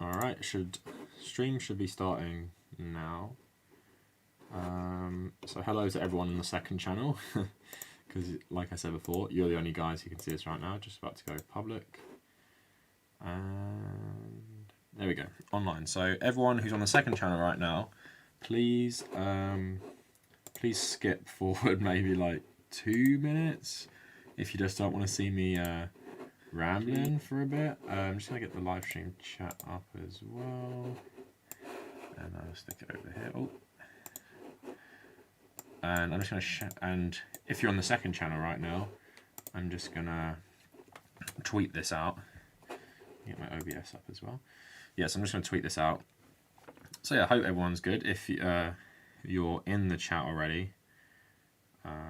Alright, stream should be starting now. So hello to everyone in the second channel, because like I said before, you're the only guys who can see us right now. Just about to go public. And there we go, online. So everyone who's on the second channel right now, please please skip forward maybe like 2 minutes if you just don't want to see me rambling for a bit. I'm just gonna get the live stream chat up as well, and I'll stick it over here. Oh, and I'm just gonna and if you're on the second channel right now, I'm just gonna tweet this out. Get my OBS up as well. Yes, I'm just gonna tweet this out. So yeah, I hope everyone's good. If you're in the chat already,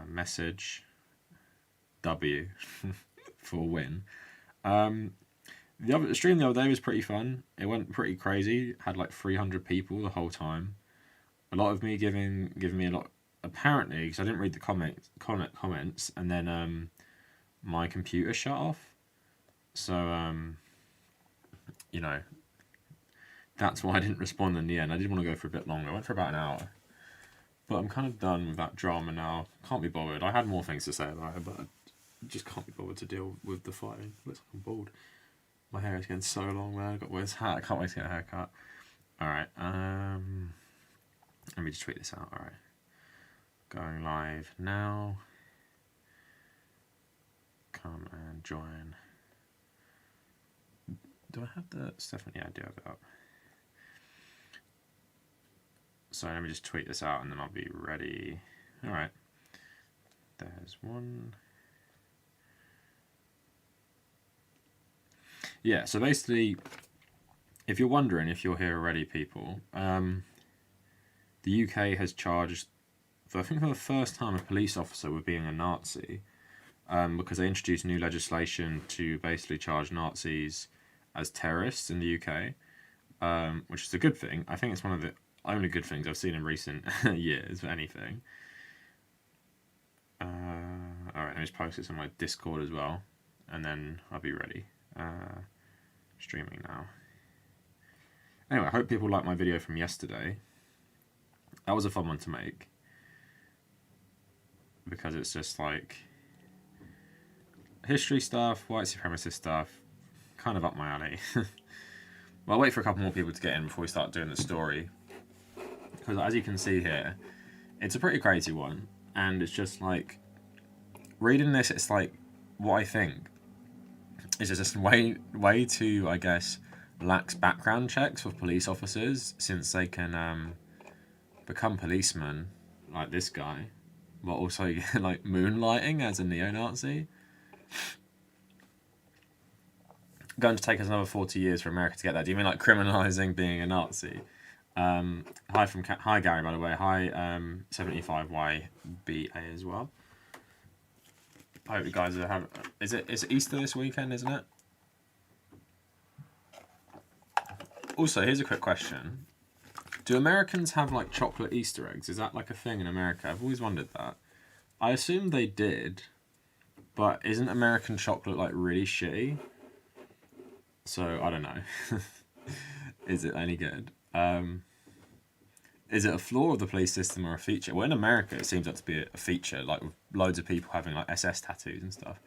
message W for win. The stream the other day was pretty fun. It went pretty crazy. Had like 300 people the whole time. A lot of me giving me a lot. Apparently, because I didn't read the comments, and then my computer shut off. So you know, that's why I didn't respond in the end. I did want to go for a bit longer. I went for about an hour. But I'm kind of done with that drama now. Can't be bothered. I had more things to say about it, but I just can't be bothered to deal with the fighting. Looks like I'm bald. My hair is getting so long, man. I've got to wear this hat. I can't wait to get a haircut. Alright, let me just tweet this out. Alright. Going live now. Come and join. Do I have the Stefan? Yeah, I do have it up. So let me just tweet this out and then I'll be ready. Alright. There's one. Yeah, so basically, if you're wondering if you're here already, people, the UK has charged, I think for the first time, a police officer with being a Nazi, because they introduced new legislation to basically charge Nazis as terrorists in the UK, which is a good thing. I think it's one of the only good things I've seen in recent years, for anything. Alright, let me just post this on my Discord as well, and then I'll be ready. Streaming now. Anyway, I hope people like my video from yesterday. That was a fun one to make, because it's just like history stuff, white supremacist stuff, kind of up my alley. Well, I'll wait for a couple more people to get in before we start doing the story, because as you can see here, it's a pretty crazy one, and it's just like, reading this, it's like, what I think is just way too, I guess, lax background checks for police officers, since they can become policemen, like this guy, but also like moonlighting as a neo-Nazi. Going to take us another 40 years for America to get that. Do you mean like criminalizing being a Nazi? Hi Gary, by the way. Hi 75YBA as well. I hope you guys are having. It's Easter this weekend, isn't it? Also, here's a quick question: do Americans have like chocolate Easter eggs? Is that like a thing in America? I've always wondered that. I assumed they did, but isn't American chocolate like really shitty? So I don't know. Is it any good? Is it a flaw of the police system or a feature? Well, in America, it seems like to be a feature, like with loads of people having like SS tattoos and stuff.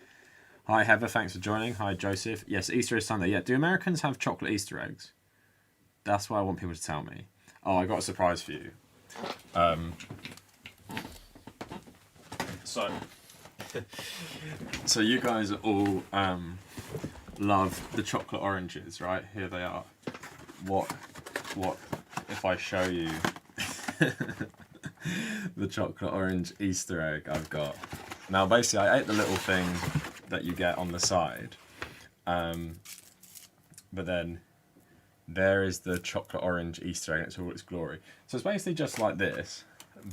Hi, Heather, thanks for joining. Hi, Joseph. Yes, Easter is Sunday. Yeah, do Americans have chocolate Easter eggs? That's what I want people to tell me. Oh, I got a surprise for you. So you guys all love the chocolate oranges, right? Here they are. What if I show you the chocolate orange Easter egg I've got? Now, basically, I ate the little thing that you get on the side, but then there is the chocolate orange Easter egg. It's all its glory. So it's basically just like this,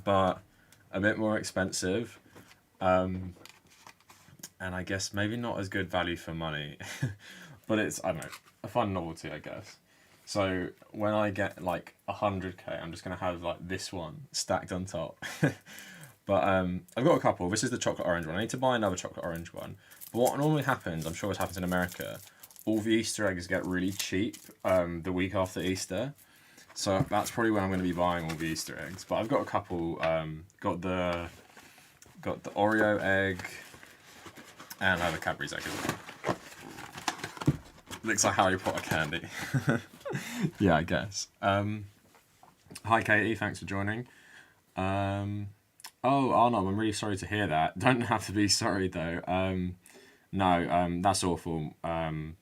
but a bit more expensive, and I guess maybe not as good value for money, but it's, I don't know, a fun novelty, I guess. So when I get like 100k, I'm just gonna have like this one stacked on top. But I've got a couple. This is the chocolate orange one. I need to buy another chocolate orange one. But what normally happens, I'm sure this happens in America, all the Easter eggs get really cheap the week after Easter. So that's probably when I'm going to be buying all the Easter eggs. But I've got a couple. Got the Oreo egg, and I have a Cadbury's egg as well. Looks like Harry Potter candy. Yeah, I guess. Hi Katie, thanks for joining. Oh Arnold, I'm really sorry to hear that. Don't have to be sorry though. No, that's awful. Don't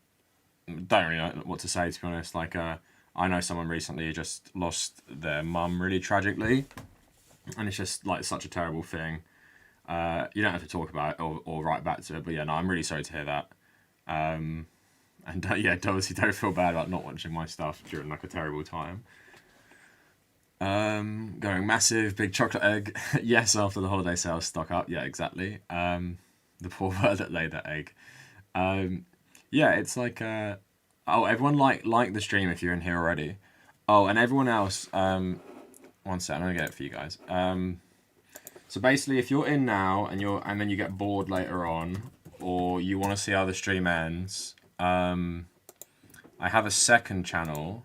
really know what to say, to be honest. Like, I know someone recently who just lost their mum really tragically, and it's just like such a terrible thing. You don't have to talk about it or write back to it, but yeah, no, I'm really sorry to hear that. And yeah, obviously don't feel bad about not watching my stuff during like a terrible time. Going massive, big chocolate egg. Yes, after the holiday sales stock up. Yeah, exactly. The poor bird that laid that egg. Yeah, it's like oh, everyone like the stream if you're in here already. Oh, and everyone else. One sec, I'm gonna get it for you guys. So basically, if you're in now and then you get bored later on, or you want to see how the stream ends, I have a second channel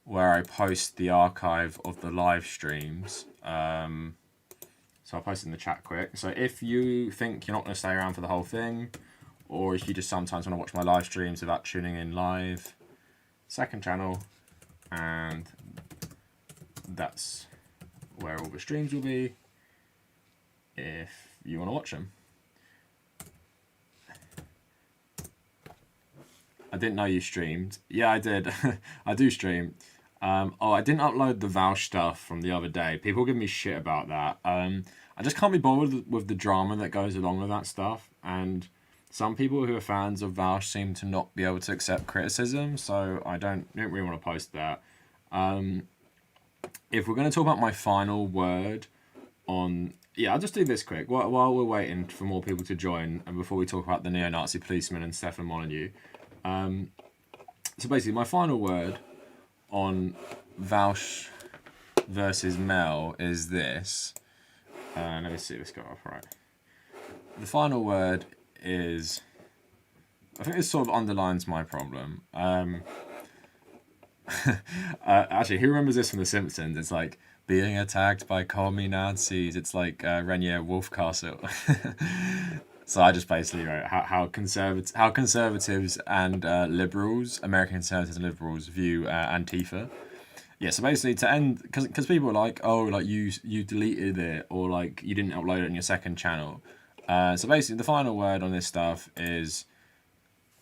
where I post the archive of the live streams. So I'll post it in the chat quick. So if you think you're not going to stay around for the whole thing, or if you just sometimes want to watch my live streams without tuning in live, second channel, and that's where all the streams will be if you want to watch them. I didn't know you streamed. Yeah, I did. I do stream. Oh, I didn't upload the Vouch stuff from the other day. People give me shit about that. I just can't be bothered with the drama that goes along with that stuff. And some people who are fans of Vouch seem to not be able to accept criticism, so I don't really want to post that. If we're going to talk about my final word on... Yeah, I'll just do this quick while we're waiting for more people to join, and before we talk about the neo-Nazi policeman and Stefan Molyneux. So basically, my final word on Vouch versus Mel is this. Let me see if this got up right. The final word is... I think this sort of underlines my problem. Actually, who remembers this from The Simpsons? It's like, being attacked by commie Nazis. It's like Rainier Wolfcastle. So I just basically wrote how conservatives and liberals, American conservatives and liberals, view Antifa. Yeah, so basically to end, because people are like, oh, like you deleted it, or like you didn't upload it on your second channel. So basically the final word on this stuff is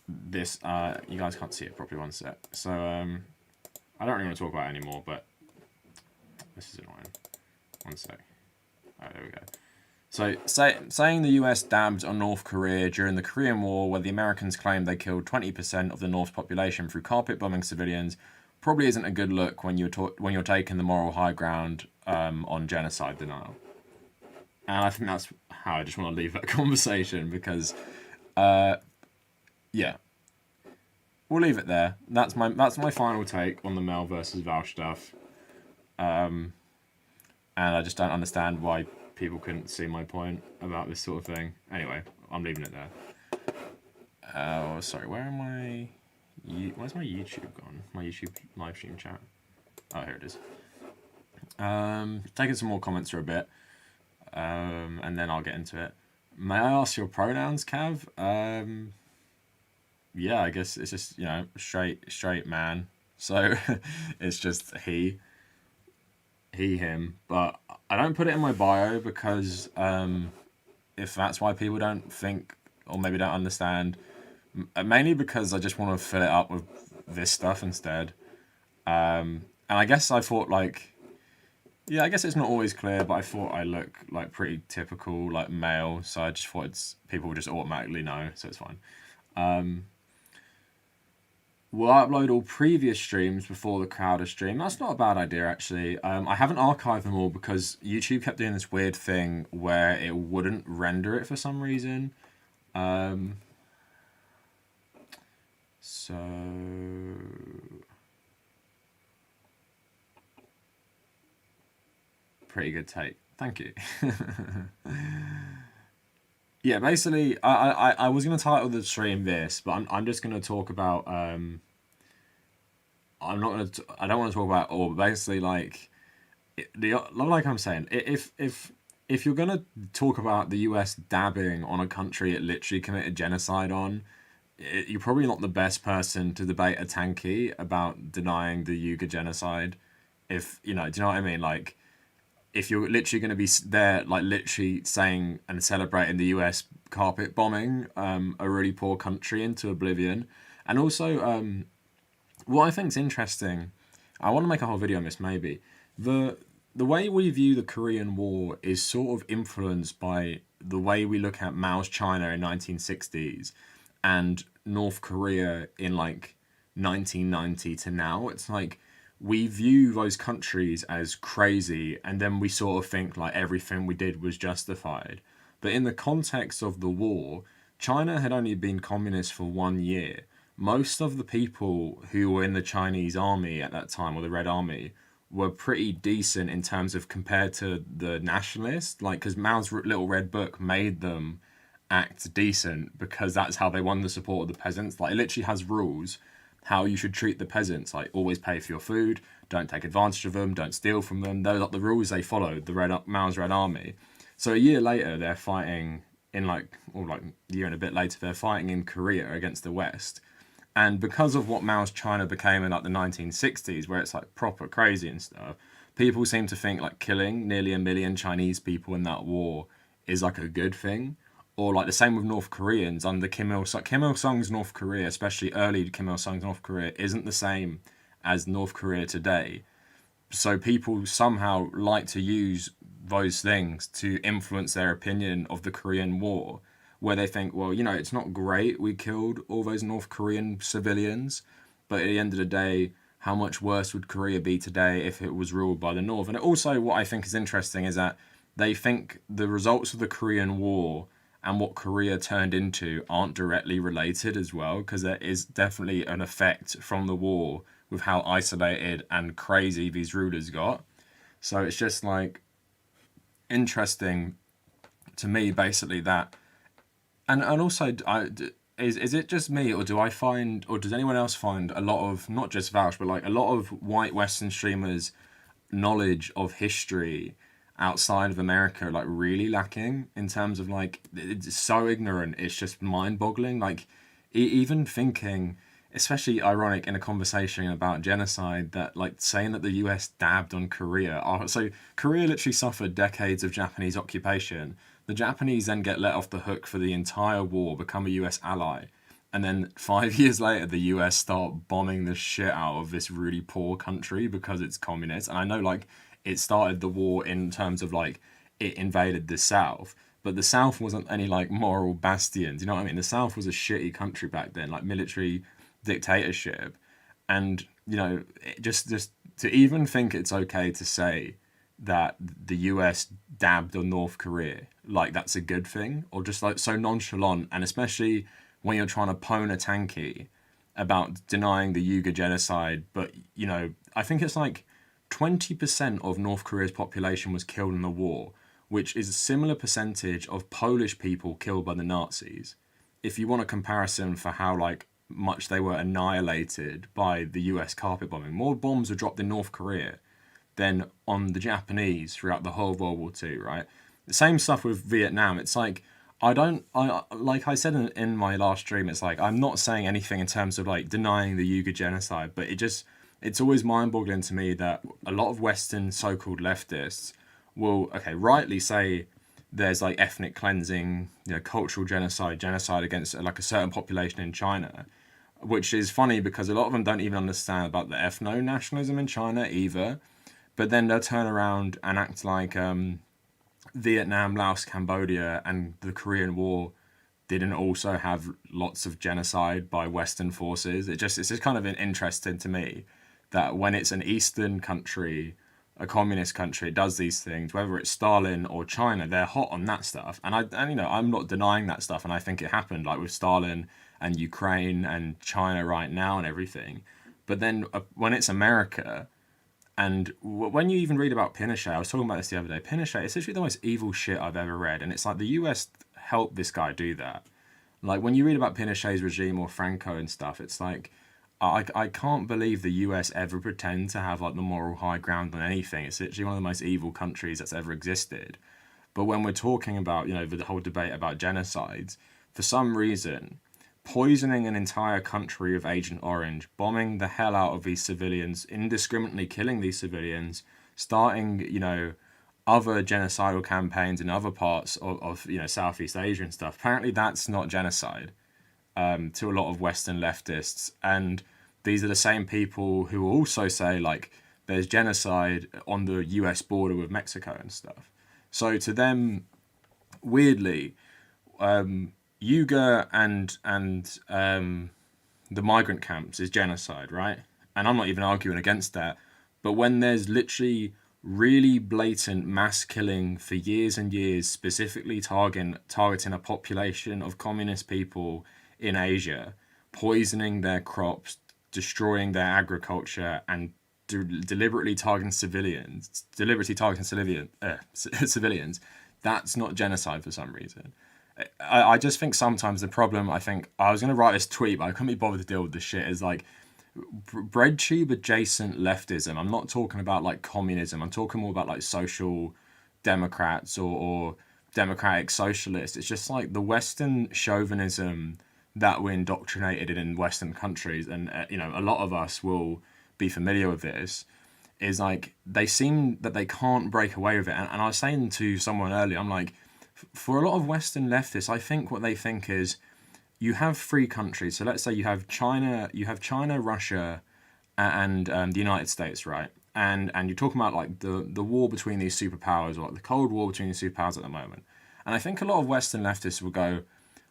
this. You guys can't see it properly, one sec. So I don't really want to talk about it anymore, but this is annoying. One sec. Oh, there we go. So, saying the US dabbed on North Korea during the Korean War, where the Americans claimed they killed 20% of the North's population through carpet bombing civilians, probably isn't a good look when you're taking the moral high ground on genocide denial. And I think that's how I just want to leave that conversation, because, yeah, we'll leave it there. That's my final take on the Mel versus Vouch stuff. And I just don't understand why people couldn't see my point about this sort of thing. Anyway, I'm leaving it there. Oh, sorry, where am I? Where's my YouTube gone? My YouTube live stream chat. Oh, here it is. Taking some more comments for a bit, and then I'll get into it. May I ask your pronouns, Cav? Yeah, I guess it's just, straight man. So it's just he, him. But I don't put it in my bio because if that's why people don't think or maybe don't understand, mainly because I just want to fill it up with this stuff instead. And I guess I thought I guess it's not always clear, but I thought I look like pretty typical like male, so I just thought people would just automatically know, so it's fine. Will I upload all previous streams before the Crowder stream? That's not a bad idea, actually. I haven't archived them all because YouTube kept doing this weird thing where it wouldn't render it for some reason. So... Pretty good take. Thank you. Yeah, basically, I was gonna title the stream this, but I'm just gonna talk about I'm not gonna I don't want to talk about all, but basically like like I'm saying, if you're gonna talk about the US dabbing on a country it literally committed genocide on, you're probably not the best person to debate a tanky about denying the Uyghur genocide. If you know, do you know what I mean? Like, if you're literally going to be there, like literally saying and celebrating the US carpet bombing a really poor country into oblivion, and also what I think is interesting, I want to make a whole video on this maybe. The the way we view the Korean War is sort of influenced by the way we look at Mao's China in 1960s and North Korea in like 1990 to now. It's like we view those countries as crazy and then we sort of think like everything we did was justified. But in the context of the war, China had only been communist for 1 year. Most of the people who were in the Chinese army at that time, or the Red Army, were pretty decent in terms of compared to the nationalists. Like, because Mao's little red book made them act decent because that's how they won the support of the peasants. Like, it literally has rules how you should treat the peasants. Like, always pay for your food, don't take advantage of them, don't steal from them. Those are the rules they followed. Mao's Red Army. So a year later, they're fighting in like, or like a year and a bit later, they're fighting in Korea against the West. And because of what Mao's China became in like the 1960s, where it's like proper crazy and stuff, people seem to think like killing nearly a million Chinese people in that war is like a good thing. Or like the same with North Koreans under Kim Il Sung. Kim Il Sung's North Korea, especially early Kim Il Sung's North Korea, isn't the same as North Korea today. So people somehow like to use those things to influence their opinion of the Korean War, where they think, well, you know, it's not great we killed all those North Korean civilians, but at the end of the day, how much worse would Korea be today if it was ruled by the North? And also, what I think is interesting is that they think the results of the Korean War and what Korea turned into aren't directly related as well, because there is definitely an effect from the war with how isolated and crazy these rulers got. So it's just like interesting to me, basically, that. And also, is it just me, or do I find, or does anyone else find a lot of, not just Vouch, but like a lot of white Western streamers' knowledge of history outside of America like really lacking in terms of like it's so ignorant, it's just mind-boggling. Like even thinking, especially ironic in a conversation about genocide, that like saying that the US dabbed on Korea. So Korea literally suffered decades of Japanese occupation. The Japanese then get let off the hook for the entire war, become a US ally, and then 5 years later the US start bombing the shit out of this really poor country because it's communist. And I know like it started the war in terms of like it invaded the South, but the South wasn't any like moral bastion. Do you know what I mean? The South was a shitty country back then, like military dictatorship. And you know, just to even think it's okay to say that the US dabbed on North Korea, like that's a good thing, or just like so nonchalant, and especially when you're trying to pwn a tanky about denying the Uyghur genocide. But you know, I think it's like 20% of North Korea's population was killed in the war, which is a similar percentage of Polish people killed by the Nazis. If you want a comparison for how like much they were annihilated by the US carpet bombing, more bombs were dropped in North Korea than on the Japanese throughout the whole of World War II, right? The same stuff with Vietnam. It's like I like I said in my last stream, it's like I'm not saying anything in terms of like denying the Uyghur genocide, but it's always mind-boggling to me that a lot of Western so-called leftists will, okay, rightly say there's like ethnic cleansing, you know, cultural genocide against like a certain population in China, which is funny because a lot of them don't even understand about the ethno-nationalism in China either. But then they'll turn around and act like Vietnam, Laos, Cambodia, and the Korean War didn't also have lots of genocide by Western forces. It's just kind of interesting to me that when it's an Eastern country, a communist country, it does these things. Whether it's Stalin or China, they're hot on that stuff, and you know I'm not denying that stuff, and I think it happened like with Stalin and Ukraine and China right now and everything. But then when it's America, and when you even read about Pinochet, I was talking about this the other day. Pinochet is literally the most evil shit I've ever read, and it's like the US help this guy do that. Like, when you read about Pinochet's regime or Franco and stuff, it's like, I can't believe the US ever pretend to have like the moral high ground on anything. It's literally one of the most evil countries that's ever existed. But when we're talking about, the whole debate about genocides, for some reason, poisoning an entire country with Agent Orange, bombing the hell out of these civilians, indiscriminately killing these civilians, starting, other genocidal campaigns in other parts of Southeast Asia and stuff. Apparently that's not genocide, to a lot of Western leftists. And these are the same people who also say, like, there's genocide on the US border with Mexico and stuff. So to them, weirdly, Uyghur and the migrant camps is genocide, right? And I'm not even arguing against that. But when there's literally really blatant mass killing for years and years, specifically targeting a population of communist people in Asia, poisoning their crops, destroying their agriculture, and deliberately targeting civilians, civilians, that's not genocide for some reason. I just think sometimes the problem, I was going to write this tweet, but I couldn't be bothered to deal with this shit, is like, breadtube adjacent leftism. I'm not talking about like communism. I'm talking more about like social democrats or democratic socialists. It's just like the Western chauvinism that we're indoctrinated in Western countries, and a lot of us will be familiar with this, is like they seem that they can't break away with it. And I was saying to someone earlier, I'm like, for a lot of Western leftists, I think what they think is, you have three countries. So let's say you have China, Russia, and the United States, right? And you're talking about like the war between these superpowers, or like the Cold War between these superpowers at the moment. And I think a lot of Western leftists will go,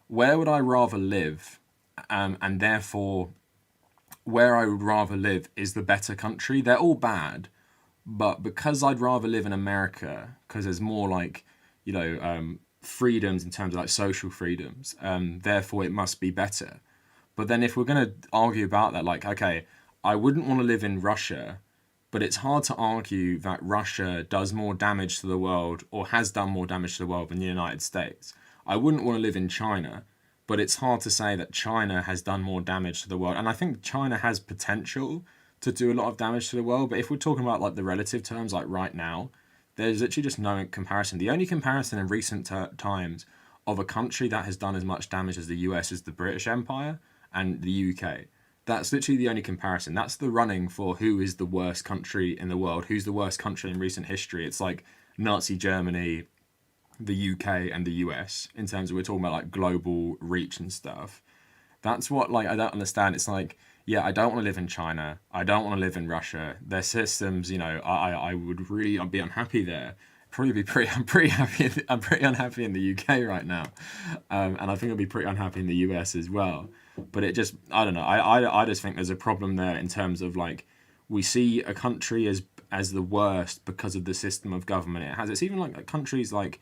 where would I rather live? And therefore, where I would rather live is the better country. They're all bad, but because I'd rather live in America, because there's more like, freedoms in terms of like social freedoms, therefore it must be better. But then if we're going to argue about that, like, okay, I wouldn't want to live in Russia, but it's hard to argue that Russia does more damage to the world, or has done more damage to the world, than the United States. I wouldn't want to live in China, but it's hard to say that China has done more damage to the world. And I think China has potential to do a lot of damage to the world, but if we're talking about like the relative terms, like right now, there's literally just no comparison. The only comparison in recent times of a country that has done as much damage as the US is the British Empire and the UK. That's literally the only comparison. That's the running for who is the worst country in the world, who's the worst country in recent history. It's like Nazi Germany, the UK, and the US, in terms of, we're talking about like global reach and stuff. That's what, like, I don't understand. It's like, yeah, I don't want to live in China. I don't want to live in Russia. Their systems, I would really be unhappy there. I'm pretty happy. I'm pretty unhappy in the UK right now, and I think I'll be pretty unhappy in the US as well. But it just, I don't know. I just think there's a problem there in terms of like, we see a country as the worst because of the system of government it has. It's even like countries like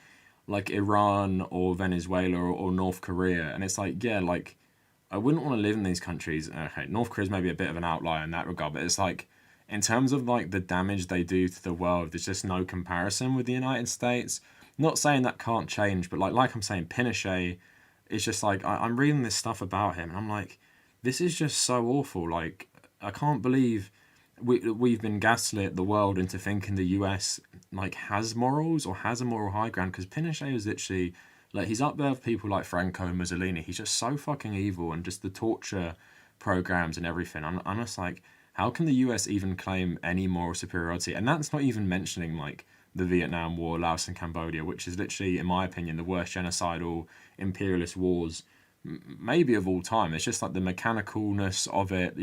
Iran or Venezuela or North Korea, and it's like, yeah, like, I wouldn't want to live in these countries. Okay, North Korea is maybe a bit of an outlier in that regard, but it's like, in terms of like the damage they do to the world, there's just no comparison with the United States. Not saying that can't change, but like I'm saying, Pinochet, it's just like, I'm reading this stuff about him, and I'm like, this is just so awful. Like, I can't believe we've been gaslit the world into thinking the US like has morals or has a moral high ground, because Pinochet was literally, like, he's up there with people like Franco and Mussolini. He's just so fucking evil, and just the torture programs and everything. I'm just like, how can the US even claim any moral superiority? And that's not even mentioning like the Vietnam War, Laos and Cambodia, which is literally, in my opinion, the worst genocidal imperialist wars maybe of all time. It's just like the mechanicalness of it,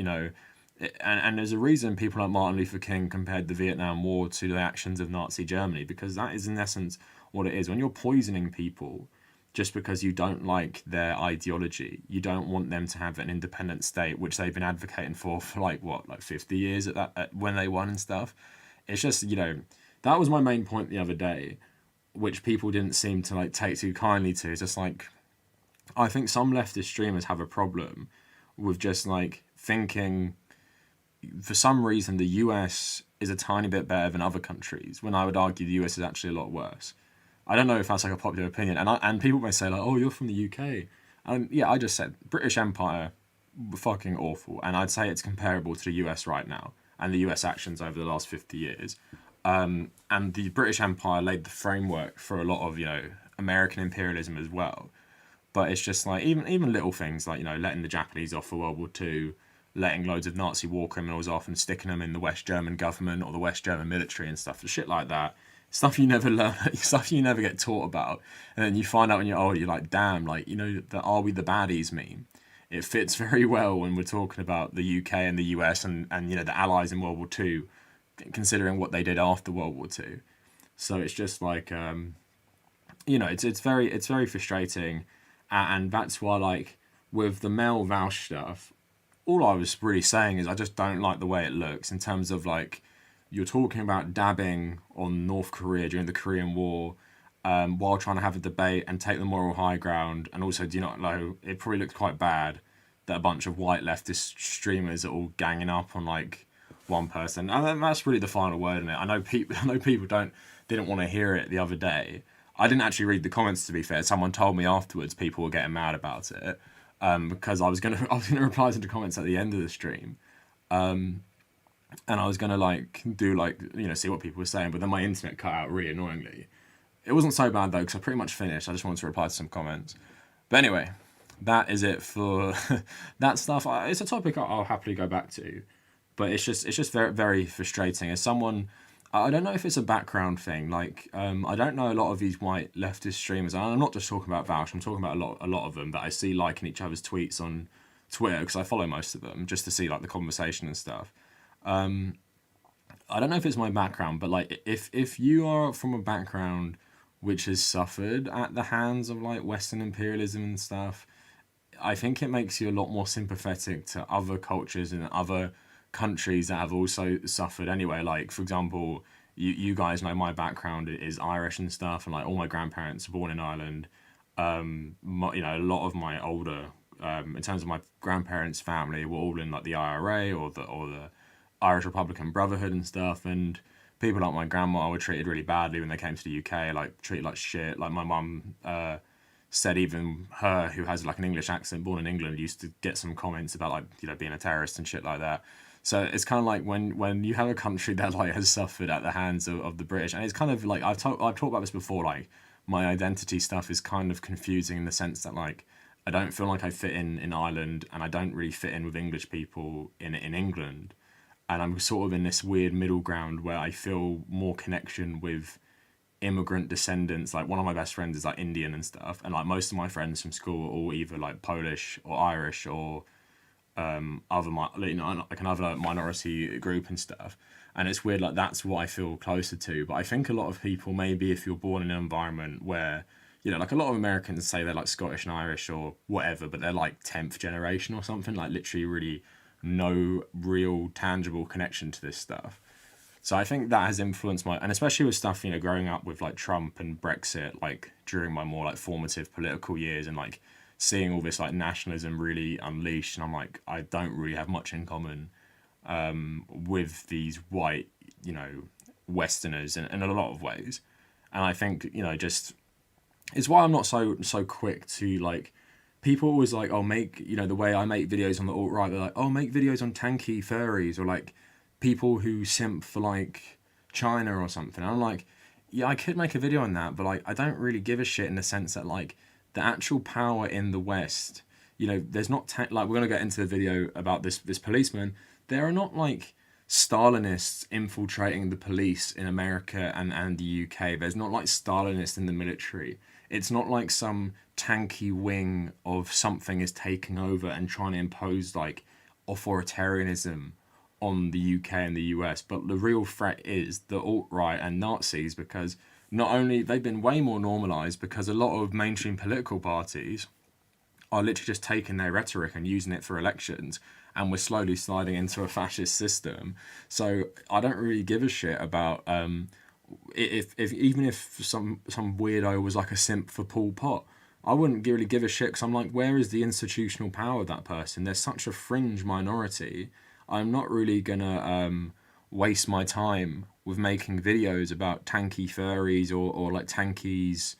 and there's a reason people like Martin Luther King compared the Vietnam War to the actions of Nazi Germany, because that is in essence what it is. When you're poisoning people just because you don't like their ideology, you don't want them to have an independent state, which they've been advocating for like 50 years when they won and stuff. It's just, that was my main point the other day, which people didn't seem to like take too kindly to. It's just like, I think some leftist streamers have a problem with just like thinking, for some reason, the US is a tiny bit better than other countries, when I would argue the US is actually a lot worse. I don't know if that's like a popular opinion, and people may say like, oh, you're from the UK, and yeah, I just said British Empire, fucking awful, and I'd say it's comparable to the US right now and the US actions over the last 50 years. And the British Empire laid the framework for a lot of American imperialism as well. But it's just like even little things like letting the Japanese off for World War Two, letting loads of Nazi war criminals off and sticking them in the West German government or the West German military and stuff, shit like that. Stuff you never learn, stuff you never get taught about, and then you find out when you're older, you're like, damn, like the "Are we the baddies" meme. It fits very well when we're talking about the UK and the US and the Allies in World War Two, considering what they did after World War Two. So it's just like it's very frustrating, and that's why like with the Mel Vouch stuff, all I was really saying is I just don't like the way it looks in terms of like you're talking about dabbing on North Korea during the Korean War, while trying to have a debate and take the moral high ground. And also, do you not know, it probably looks quite bad that a bunch of white leftist streamers are all ganging up on like one person. And that's really the final word in it. I know people didn't want to hear it the other day. I didn't actually read the comments, to be fair. Someone told me afterwards people were getting mad about it, because I was gonna reply to the comments at the end of the stream, and I was gonna like do like see what people were saying, but then my internet cut out really annoyingly. It wasn't so bad though, because I pretty much finished. I just wanted to reply to some comments. But anyway, that is it for that stuff. It's a topic I'll happily go back to, but it's just very very frustrating. As someone, I don't know if it's a background thing. Like I don't know a lot of these white leftist streamers. And I'm not just talking about Vouch. I'm talking about a lot of them that I see liking each other's tweets on Twitter, because I follow most of them just to see like the conversation and stuff. I don't know if it's my background, but like if you are from a background which has suffered at the hands of like Western imperialism and stuff, I think it makes you a lot more sympathetic to other cultures and other countries that have also suffered anyway. Like for example, you guys know my background is Irish and stuff, and like all my grandparents were born in Ireland. A lot of my older, in terms of my grandparents' family, were all in like the IRA or the Irish Republican Brotherhood and stuff, and people like my grandma were treated really badly when they came to the UK, like treated like shit. Like my mum said even her, who has like an English accent, born in England, used to get some comments about like being a terrorist and shit like that. So it's kind of like when you have a country that like has suffered at the hands of the British, and it's kind of like I've talked about this before, like my identity stuff is kind of confusing in the sense that like I don't feel like I fit in Ireland, and I don't really fit in with English people in England. And I'm sort of in this weird middle ground where I feel more connection with immigrant descendants. Like one of my best friends is like Indian and stuff, and like most of my friends from school are all either like Polish or Irish or like another minority group and stuff. And it's weird, like that's what I feel closer to. But I think a lot of people, maybe if you're born in an environment where like a lot of Americans say they're like Scottish and Irish or whatever, but they're like 10th generation or something, like literally really no real tangible connection to this stuff. So I think that has influenced and especially with stuff, growing up with like Trump and Brexit, like during my more like formative political years, and like seeing all this like nationalism really unleashed, and I'm like, I don't really have much in common with these white, Westerners in a lot of ways. And I think, just it's why I'm not so quick to like, people always like, oh, make, the way I make videos on the alt-right, they're like, oh, make videos on tanky furries, or like people who simp for like China or something. And I'm like, yeah, I could make a video on that, but like I don't really give a shit, in the sense that like the actual power in the West, there's not like, we're gonna get into the video about this policeman. There are not like Stalinists infiltrating the police in America and the UK. There's not like Stalinists in the military. It's not like some tanky wing of something is taking over and trying to impose like authoritarianism on the UK and the US. But the real threat is the alt-right and Nazis, because not only they've been way more normalised, because a lot of mainstream political parties are literally just taking their rhetoric and using it for elections, and we're slowly sliding into a fascist system. So I don't really give a shit about if even if some weirdo was like a simp for Pol Pot, I wouldn't really give a shit, because I'm like, where is the institutional power of that person? They're such a fringe minority. I'm not really gonna waste my time with making videos about tanky furries or like tankies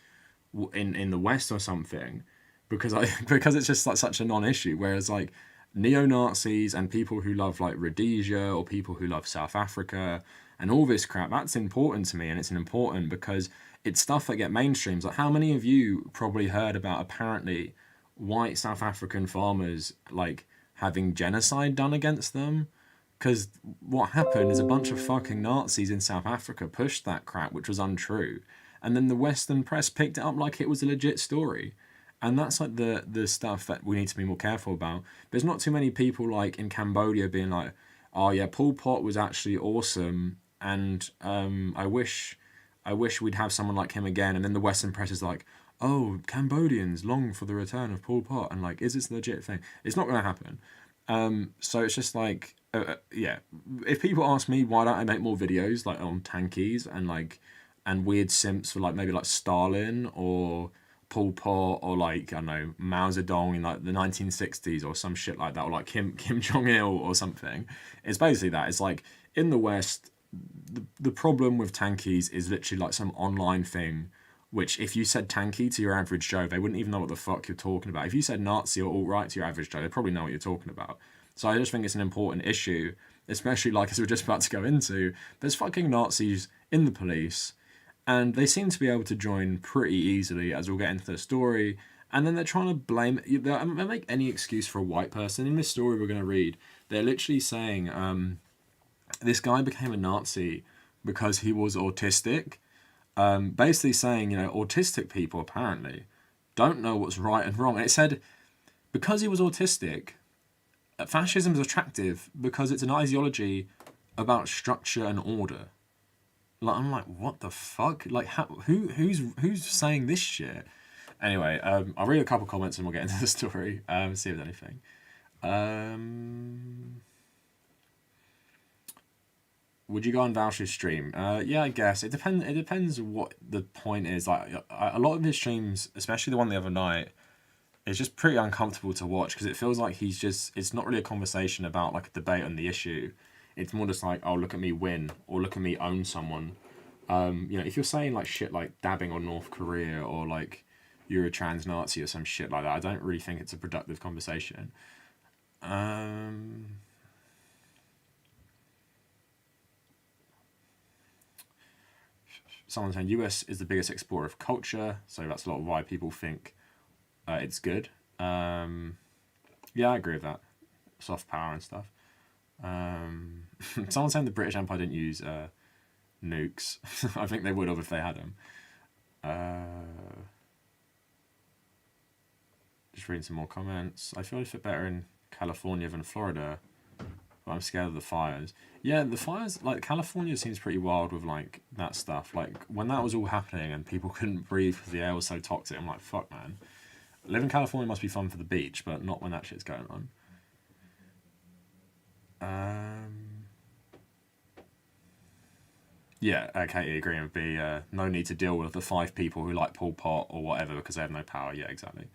in the West or something, because because it's just like such a non-issue. Whereas like neo-Nazis and people who love like Rhodesia or people who love South Africa and all this crap, that's important to me, and it's important because it's stuff that get mainstreams. Like, how many of you probably heard about apparently white South African farmers like having genocide done against them? Because what happened is a bunch of fucking Nazis in South Africa pushed that crap, which was untrue, and then the Western press picked it up like it was a legit story. And that's like the stuff that we need to be more careful about. There's not too many people like in Cambodia being like, oh yeah, Pol Pot was actually awesome, and I wish we'd have someone like him again. And then the Western press is like, oh, Cambodians long for the return of Pol Pot, and like, is this a legit thing? It's not going to happen. So it's just like, yeah, if people ask me why don't I make more videos like on tankies and weird simps for like maybe like Stalin or Pol Pot or like, I don't know, Mao Zedong in like the 1960s or some shit like that, or like Kim Jong-il or something, it's basically that. It's like in the West, the problem with tankies is literally like some online thing, which if you said tanky to your average Joe, they wouldn't even know what the fuck you're talking about. If you said Nazi or alt-right to your average Joe, they probably know what you're talking about. So I just think it's an important issue, especially like as we're just about to go into, there's fucking Nazis in the police, and they seem to be able to join pretty easily, as we'll get into the story. And then they're trying to blame, they make any excuse for a white person. In this story we're going to read, they're literally saying this guy became a Nazi because he was autistic. Basically saying, you know, autistic people apparently don't know what's right and wrong. And it said, because he was autistic, fascism is attractive because it's an ideology about structure and order. Like, I'm like, what the fuck? Like, who's saying this shit? Anyway, I'll read a couple comments and we'll get into the story. See if there's anything. Would you go on Valsh's stream? Yeah, I guess it depends. It depends what the point is. Like, a lot of his streams, especially the one the other night, is just pretty uncomfortable to watch because it feels like it's not really a conversation about like a debate on the issue. It's more just like, oh, look at me win, or look at me own someone. You know, if you're saying like shit like dabbing on North Korea or like you're a trans Nazi or some shit like that, I don't really think it's a productive conversation. Someone saying US is the biggest exporter of culture, so that's a lot of why people think it's good. Yeah, I agree with that. Soft power and stuff. Someone saying the British Empire didn't use nukes. I think they would have if they had them. Just reading some more comments. I feel I fit better in California than Florida, but I'm scared of the fires. Yeah, the fires, like, California seems pretty wild with, like, that stuff. Like, when that was all happening and people couldn't breathe because the air was so toxic, I'm like, fuck, man. Living in California must be fun for the beach, but not when that shit's going on. Yeah, Katie agreeing with B. No need to deal with the 5 people who like Pol Pot or whatever because they have no power. Yeah, exactly.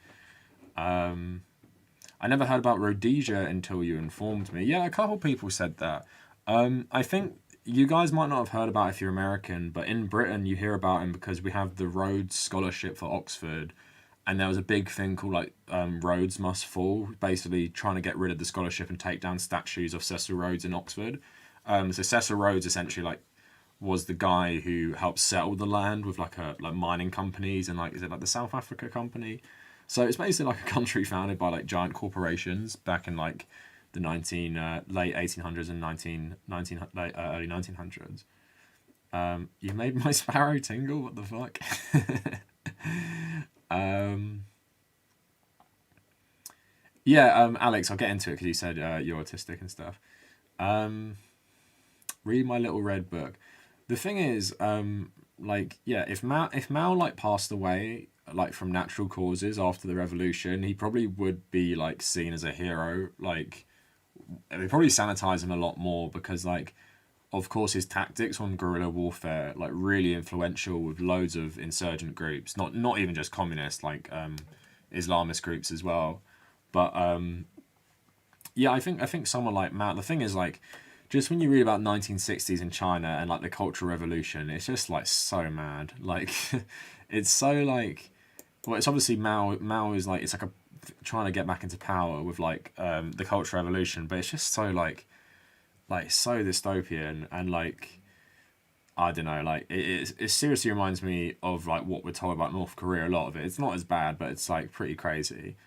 I never heard about Rhodesia until you informed me. Yeah, a couple people said that. I think you guys might not have heard about it if you're American, but in Britain you hear about him because we have the Rhodes Scholarship for Oxford, and there was a big thing called like Rhodes Must Fall, basically trying to get rid of the scholarship and take down statues of Cecil Rhodes in Oxford. So Cecil Rhodes essentially like was the guy who helped settle the land with like mining companies and like, is it like the South Africa Company? So it's basically like a country founded by like giant corporations back in like the late 1800s and early 1900s. You made my sparrow tingle. What the fuck? Yeah, Alex, I'll get into it because you said you're autistic and stuff. Read my little red book. The thing is, like, yeah, if Mao like passed away like from natural causes after the revolution, he probably would be like seen as a hero. Like, they probably sanitize him a lot more because like, of course, his tactics on guerrilla warfare like really influential with loads of insurgent groups, not even just communist, like Islamist groups as well. But yeah, I think someone like Mao. The thing is like, just when you read about 1960s in China and like the Cultural Revolution, it's just like so mad. Like, it's so like, well, it's obviously Mao. Mao is like, it's like a trying to get back into power with like the Cultural Revolution, but it's just so like so dystopian and like I don't know, like it seriously reminds me of like what we're told about North Korea. A lot of it. It's not as bad, but it's like pretty crazy.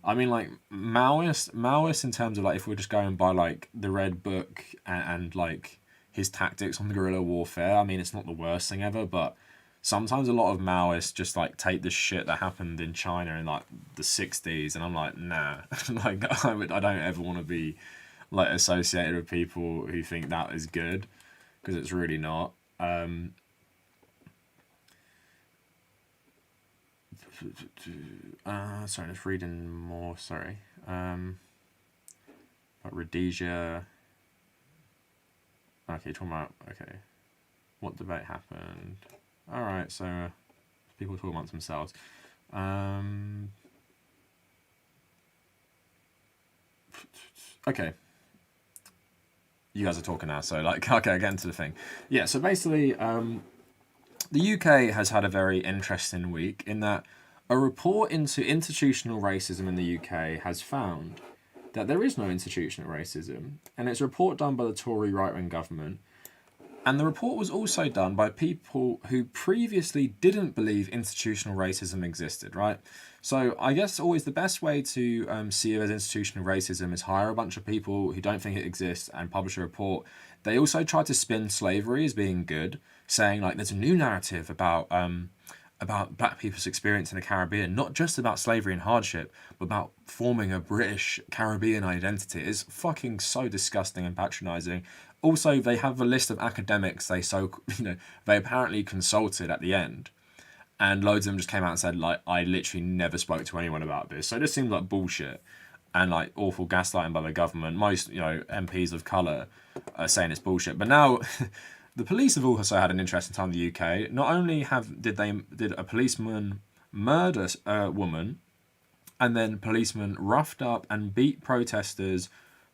I mean, like Maoist in terms of like if we're just going by like the Red Book and like his tactics on the guerrilla warfare. I mean, it's not the worst thing ever, but sometimes a lot of Maoists just like take the shit that happened in China in like the '60s, and I'm like, nah, like I don't ever want to be like associated with people who think that is good because it's really not. Sorry, just reading more. Sorry. About Rhodesia. Okay, talking about what debate happened? All right, so people talk amongst themselves. Okay. You guys are talking now, so like, okay, get into the thing. Yeah, so basically, the UK has had a very interesting week in that a report into institutional racism in the UK has found that there is no institutional racism, and it's a report done by the Tory right-wing government. And the report was also done by people who previously didn't believe institutional racism existed, right? So I guess always the best way to see if there's institutional racism is hire a bunch of people who don't think it exists and publish a report. They also tried to spin slavery as being good, saying like there's a new narrative about black people's experience in the Caribbean, not just about slavery and hardship, but about forming a British Caribbean identity. It's fucking so disgusting and patronising. Also, they have a list of academics they apparently consulted at the end, and loads of them just came out and said like, I literally never spoke to anyone about this. So it just seems like bullshit and like awful gaslighting by the government. Most MPs of colour are saying it's bullshit, but now. The police have also had an interesting time in the UK. Not only did a policeman murder a woman, and then policemen roughed up and beat protesters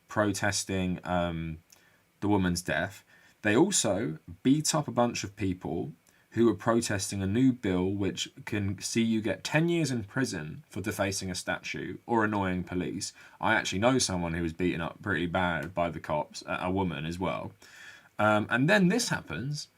protesting the woman's death. They also beat up a bunch of people who were protesting a new bill which can see you get 10 years in prison for defacing a statue or annoying police. I actually know someone who was beaten up pretty bad by the cops, a woman as well. And then this happens,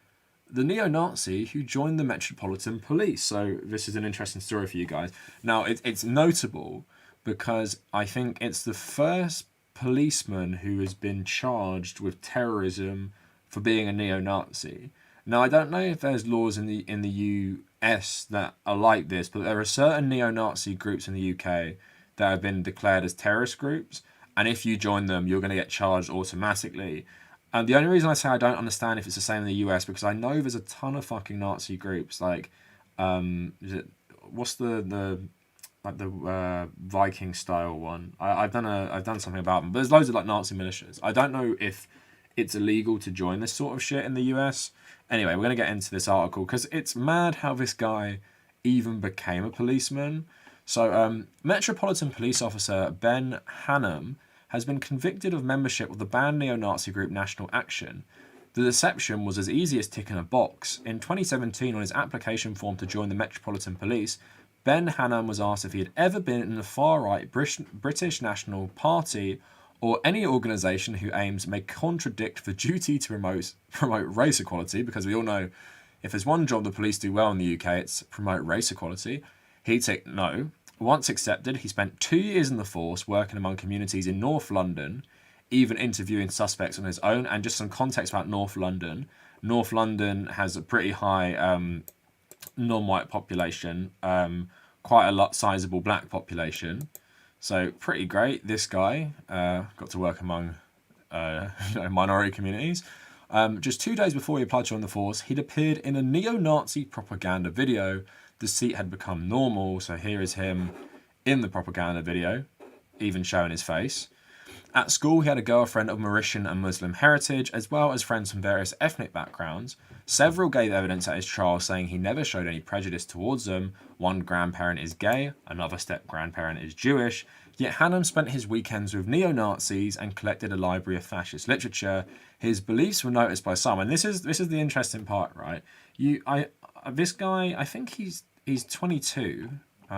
the neo-Nazi who joined the Metropolitan Police. So this is an interesting story for you guys. Now, it's notable because I think it's the first policeman who has been charged with terrorism for being a neo-Nazi. Now, I don't know if there's laws in the US that are like this, but there are certain neo-Nazi groups in the UK that have been declared as terrorist groups. And if you join them, you're going to get charged automatically. And the only reason I say I don't understand if it's the same in the US because I know there's a ton of fucking Nazi groups like, what's the Viking style one? I've done something about them. But there's loads of like Nazi militias. I don't know if it's illegal to join this sort of shit in the US. Anyway, we're gonna get into this article because it's mad how this guy even became a policeman. So, Metropolitan Police Officer Ben Hannum has been convicted of membership of the banned neo-Nazi group National Action. The deception was as easy as ticking a box. In 2017, on his application form to join the Metropolitan Police, Ben Hannum was asked if he had ever been in the far-right British National Party or any organisation whose aims may contradict the duty to promote race equality, because we all know if there's one job the police do well in the UK, it's promote race equality. He ticked no. Once accepted, he spent 2 years in the force working among communities in North London, even interviewing suspects on his own. And just some context about North London. North London has a pretty high non-white population, quite a lot sizable black population. So pretty great. This guy got to work among minority communities. Just 2 days before he applied to join the force, he'd appeared in a neo-Nazi propaganda video. The seat had become normal, so here is him in the propaganda video, even showing his face. At school, he had a girlfriend of Mauritian and Muslim heritage, as well as friends from various ethnic backgrounds. Several gave evidence at his trial saying he never showed any prejudice towards them. One grandparent is gay, another step-grandparent is Jewish. Yet Hannam spent his weekends with neo-Nazis and collected a library of fascist literature. His beliefs were noticed by some, and this is the interesting part, right? This guy, I think he's 22. I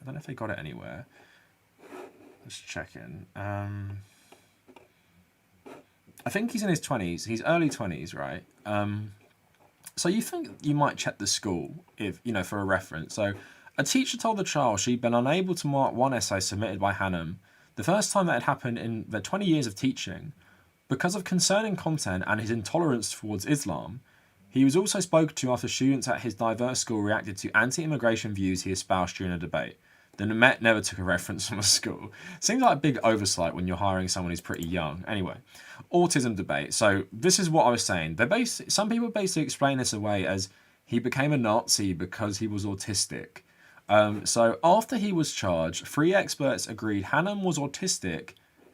don't know if they got it anywhere. Let's check in. I think he's in his 20s. He's early 20s, right? So you think you might check the school if for a reference. So a teacher told the child she'd been unable to mark one essay submitted by Hannam, the first time that had happened in their 20 years of teaching, because of concerning content and his intolerance towards Islam. He was also spoken to after students at his diverse school reacted to anti-immigration views he espoused during a debate. The Met never took a reference from a school. Seems like a big oversight when you're hiring someone who's pretty young. Anyway, autism debate. So this is what I was saying. Some people basically explain this away as he became a Nazi because he was autistic. So after he was charged, 3 experts agreed Hannam was autistic,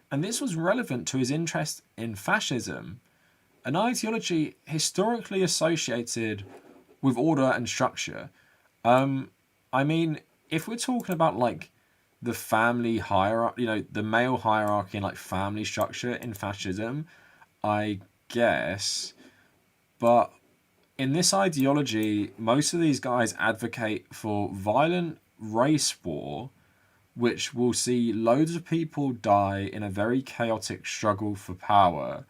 and this was relevant to his interest in fascism, an ideology historically associated with order and structure. I mean, if we're talking about like the family hierarchy, the male hierarchy and like family structure in fascism, I guess. But in this ideology, most of these guys advocate for violent race war, which will see loads of people die in a very chaotic struggle for power.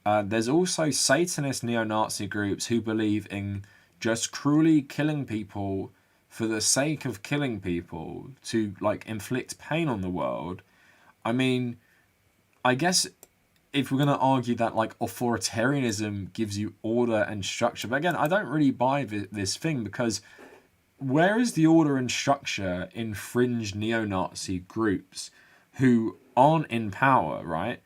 There's also Satanist neo-Nazi groups who believe in just cruelly killing people for the sake of killing people to like inflict pain on the world. I mean, I guess if we're going to argue that like authoritarianism gives you order and structure, but again, I don't really buy this thing, because where is the order and structure in fringe neo-Nazi groups who aren't in power, right?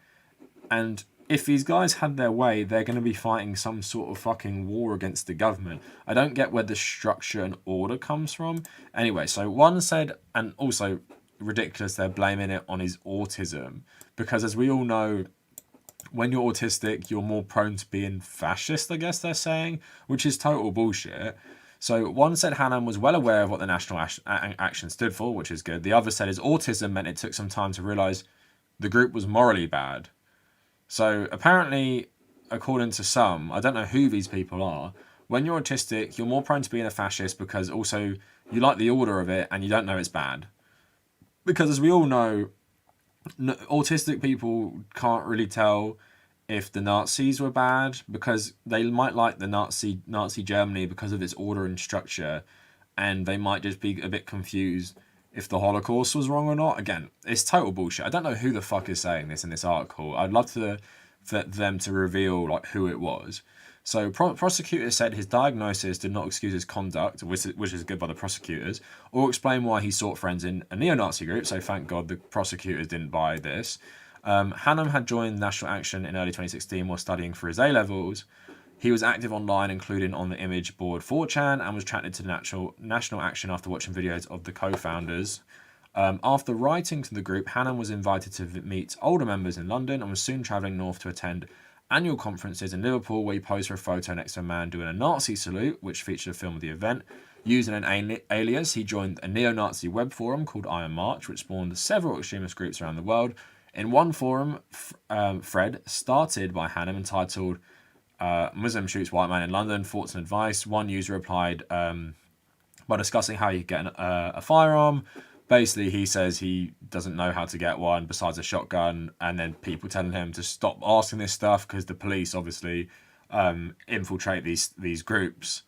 And if these guys had their way, they're going to be fighting some sort of fucking war against the government. I don't get where the structure and order comes from. Anyway, so one said, and also ridiculous, they're blaming it on his autism. Because as we all know, when you're autistic, you're more prone to being fascist, I guess they're saying, which is total bullshit. So one said Hannam was well aware of what the National Action stood for, which is good. The other said his autism meant it took some time to realise the group was morally bad. So apparently, according to some, I don't know who these people are, when you're autistic, you're more prone to being a fascist because also you like the order of it and you don't know it's bad. Because as we all know, autistic people can't really tell if the Nazis were bad, because they might like the Nazi Germany because of its order and structure, and they might just be a bit confused if the Holocaust was wrong or not. Again, it's total bullshit. I don't know who the fuck is saying this in this article. I'd love for them to reveal like who it was. So prosecutors said his diagnosis did not excuse his conduct, which is good by the prosecutors, or explain why he sought friends in a neo-Nazi group. So thank God the prosecutors didn't buy this. Hannam had joined National Action in early 2016 while studying for his A-levels. He was active online, including on the image board 4chan, and was attracted to National Action after watching videos of the co-founders. After writing to the group, Hannam was invited to meet older members in London and was soon travelling north to attend annual conferences in Liverpool, where he posed for a photo next to a man doing a Nazi salute, which featured a film of the event. Using an alias, he joined a neo-Nazi web forum called Iron March, which spawned several extremist groups around the world. In one forum, thread started by Hannam entitled Muslim shoots white man in London, thoughts and advice. One user replied by discussing how you get a firearm. Basically, he says he doesn't know how to get one besides a shotgun, and then people telling him to stop asking this stuff because the police obviously infiltrate these groups.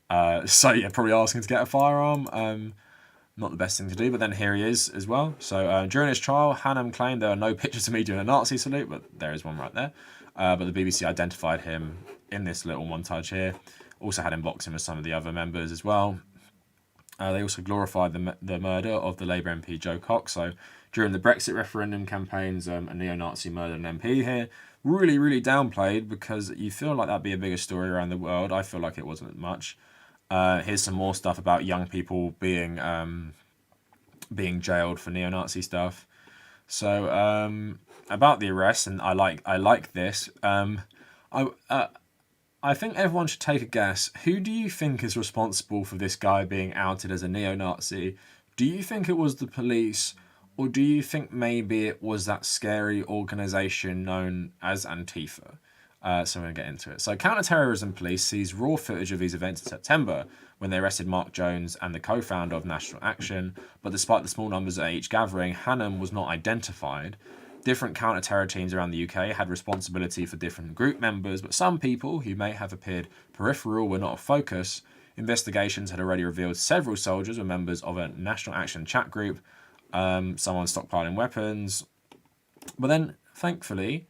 So yeah, probably asking to get a firearm. Not the best thing to do, but then here he is as well. So during his trial, Hannam claimed there are no pictures of me doing a Nazi salute, but there is one right there. But the BBC identified him in this little montage here. Also had him boxing with some of the other members as well. They also glorified the murder of the Labour MP Joe Cox. So during the Brexit referendum campaigns, a neo-Nazi murdered an MP here. Really, really downplayed, because you feel like that'd be a bigger story around the world. I feel like it wasn't much. Here's some more stuff about young people being jailed for neo-Nazi stuff. So about the arrest, and I like this. I think everyone should take a guess. Who do you think is responsible for this guy being outed as a neo-Nazi? Do you think it was the police, Or do you think maybe it was that scary organisation known as Antifa? So I'm going to get into it. So counter-terrorism police seized raw footage of these events in September when they arrested Mark Jones and the co-founder of National Action. But despite the small numbers at each gathering, Hannam was not identified. Different counter-terror teams around the UK had responsibility for different group members, but some people who may have appeared peripheral were not a focus. Investigations had already revealed several soldiers were members of a National Action chat group, someone stockpiling weapons. But then, thankfully,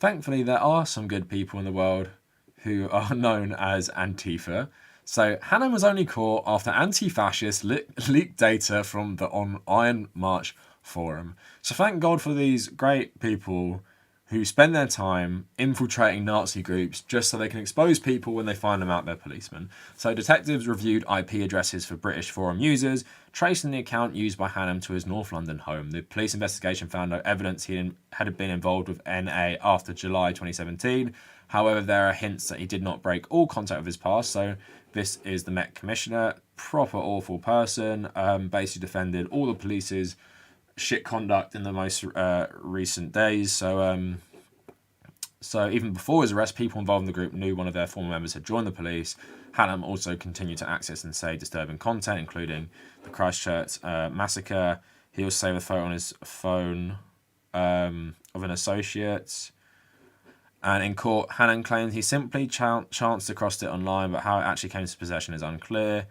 there are some good people in the world who are known as Antifa. So Hannam was only caught after anti-fascists leaked data from the Iron March forum. So thank God for these great people who spend their time infiltrating Nazi groups just so they can expose people when they find them out they're policemen. So detectives reviewed IP addresses for British forum users, tracing the account used by Hannam to his North London home. The police investigation found no evidence he had been involved with NA after July 2017. However, there are hints that he did not break all contact with his past. So this is the Met Commissioner, proper awful person, basically defended all the police's shit conduct in the most recent days. So even before his arrest, people involved in the group knew one of their former members had joined the police. Hannam also continued to access and say disturbing content, including the Christchurch massacre. He also saved a photo on his phone of an associate. And in court, Hannam claimed he simply chanced across it online, but how it actually came to possession is unclear.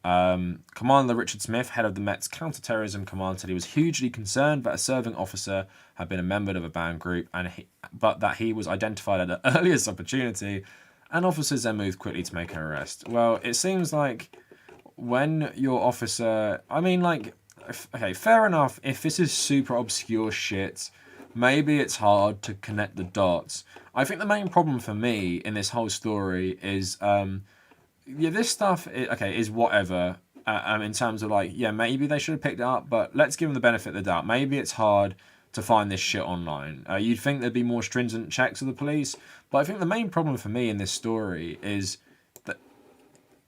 Commander Richard Smith, head of the Met's counter-terrorism command, said he was hugely concerned that a serving officer had been a member of a banned group, but that he was identified at the earliest opportunity, and officers then moved quickly to make an arrest. Well, it seems like when your officer... I mean, like, okay, fair enough, if this is super obscure shit, maybe it's hard to connect the dots. I think the main problem for me in this whole story is... yeah, this stuff, is whatever, in terms of like, yeah, maybe they should have picked it up, but let's give them the benefit of the doubt. Maybe it's hard to find this shit online. You'd think there'd be more stringent checks of the police, but I think the main problem for me in this story is that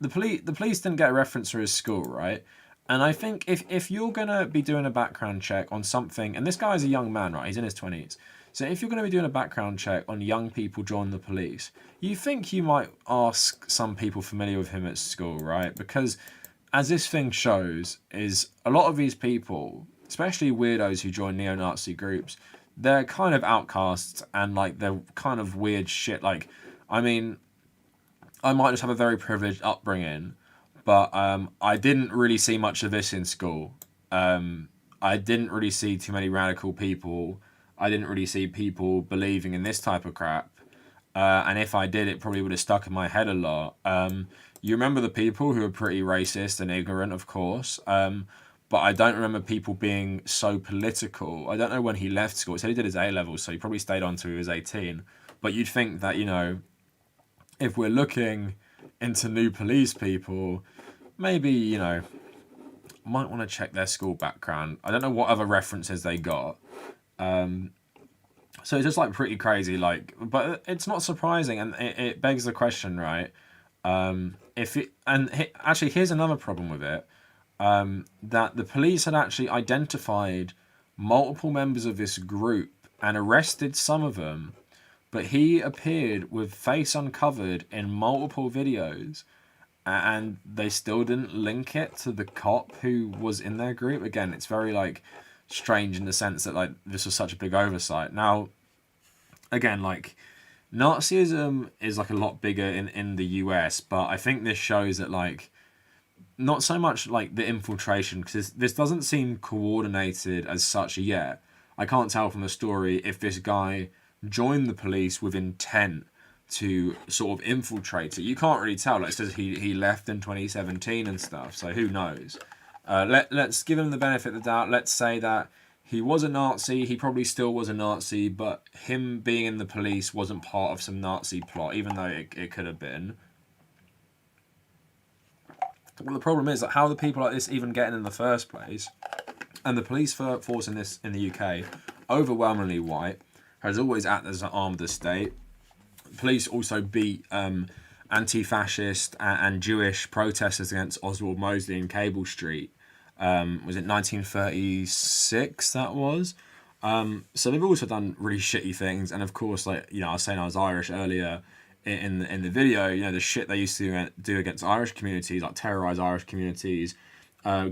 the police didn't get a reference for his school, right? And I think if you're going to be doing a background check on something, and this guy's a young man, right? He's in his 20s. So if you're going to be doing a background check on young people joining the police, you think you might ask some people familiar with him at school, right? Because as this thing shows, is a lot of these people, especially weirdos who join neo-Nazi groups, they're kind of outcasts and like they're kind of weird shit. Like, I mean, I might just have a very privileged upbringing, but I didn't really see much of this in school. I didn't really see too many radical people. I didn't really see people believing in this type of crap. And if I did, it probably would have stuck in my head a lot. You remember the people who were pretty racist and ignorant, of course. But I don't remember people being so political. I don't know when he left school. He said he did his A-levels, so he probably stayed on till he was 18. But you'd think that, you know, if we're looking into new police people, maybe, you know, might want to check their school background. I don't know what other references they got. So it's just like pretty crazy, like, but it's not surprising, and it begs the question, right? Actually, here's another problem with it, that the police had actually identified multiple members of this group and arrested some of them, but he appeared with face uncovered in multiple videos, and they still didn't link it to the cop who was in their group. Again, it's very like strange in the sense that like this was such a big oversight. Now, again, like Nazism is like a lot bigger in the US, but I think this shows that like not so much like the infiltration, because this doesn't seem coordinated as such yet. I can't tell from the story if this guy joined the police with intent to sort of infiltrate it. You can't really tell. Like it says he left in 2017 and stuff, so who knows? Let's give him the benefit of the doubt. Let's say that he was a Nazi. He probably still was a Nazi, but him being in the police wasn't part of some Nazi plot, even though it could have been. Well, the problem is that how are the people like this even getting in the first place? And the police force in the UK, overwhelmingly white, has always acted as an arm of the state. Police also beat anti-fascist and Jewish protesters against Oswald Mosley in Cable Street. Was it 1936 that was? So they've also done really shitty things, and of course, like, I was saying I was Irish earlier in the video. The shit they used to do against Irish communities, like terrorize Irish communities.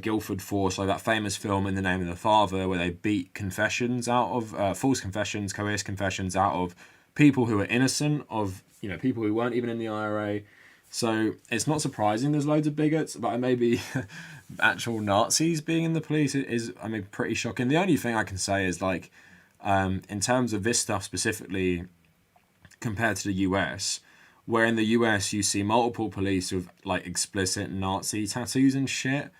Guildford Force, like that famous film In the Name of the Father, where they beat confessions out of false confessions, coerced confessions out of people who are innocent, of people who weren't even in the IRA. So it's not surprising there's loads of bigots, but maybe actual Nazis being in the police is pretty shocking. The only thing I can say is, like, in terms of this stuff specifically compared to the US, where in the US you see multiple police with like explicit Nazi tattoos and shit.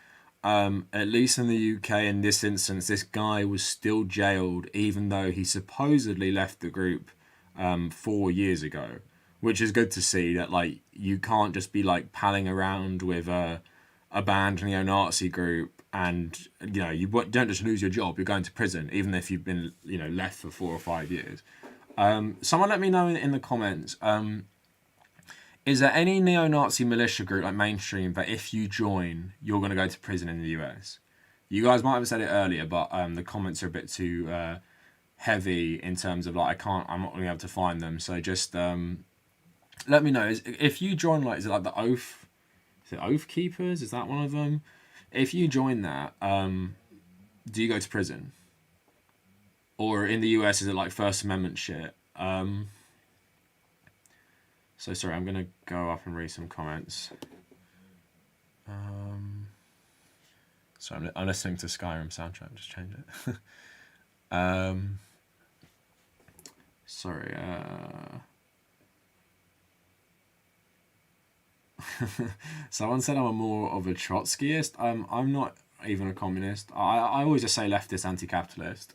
At least in the UK, in this instance, this guy was still jailed even though he supposedly left the group 4 years ago, which is good to see that, like, you can't just be like palling around with a banned neo-Nazi group and you don't just lose your job, you're going to prison even if you've been left for 4 or 5 years. Someone let me know in the comments. Is there any neo-Nazi militia group, like mainstream, that if you join, you're going to go to prison in the US? You guys might have said it earlier, but the comments are a bit too heavy in terms of, like, I'm not going to be able to find them. So just let me know. If you join, like, is it like the Oath? Is it Oath Keepers? Is that one of them? If you join that, do you go to prison? Or in the US, is it like First Amendment shit? So sorry, I'm going to go up and read some comments. So I'm listening to Skyrim soundtrack, just change it. Sorry. Someone said I'm more of a Trotskyist. I'm not even a communist. I always just say leftist, anti-capitalist.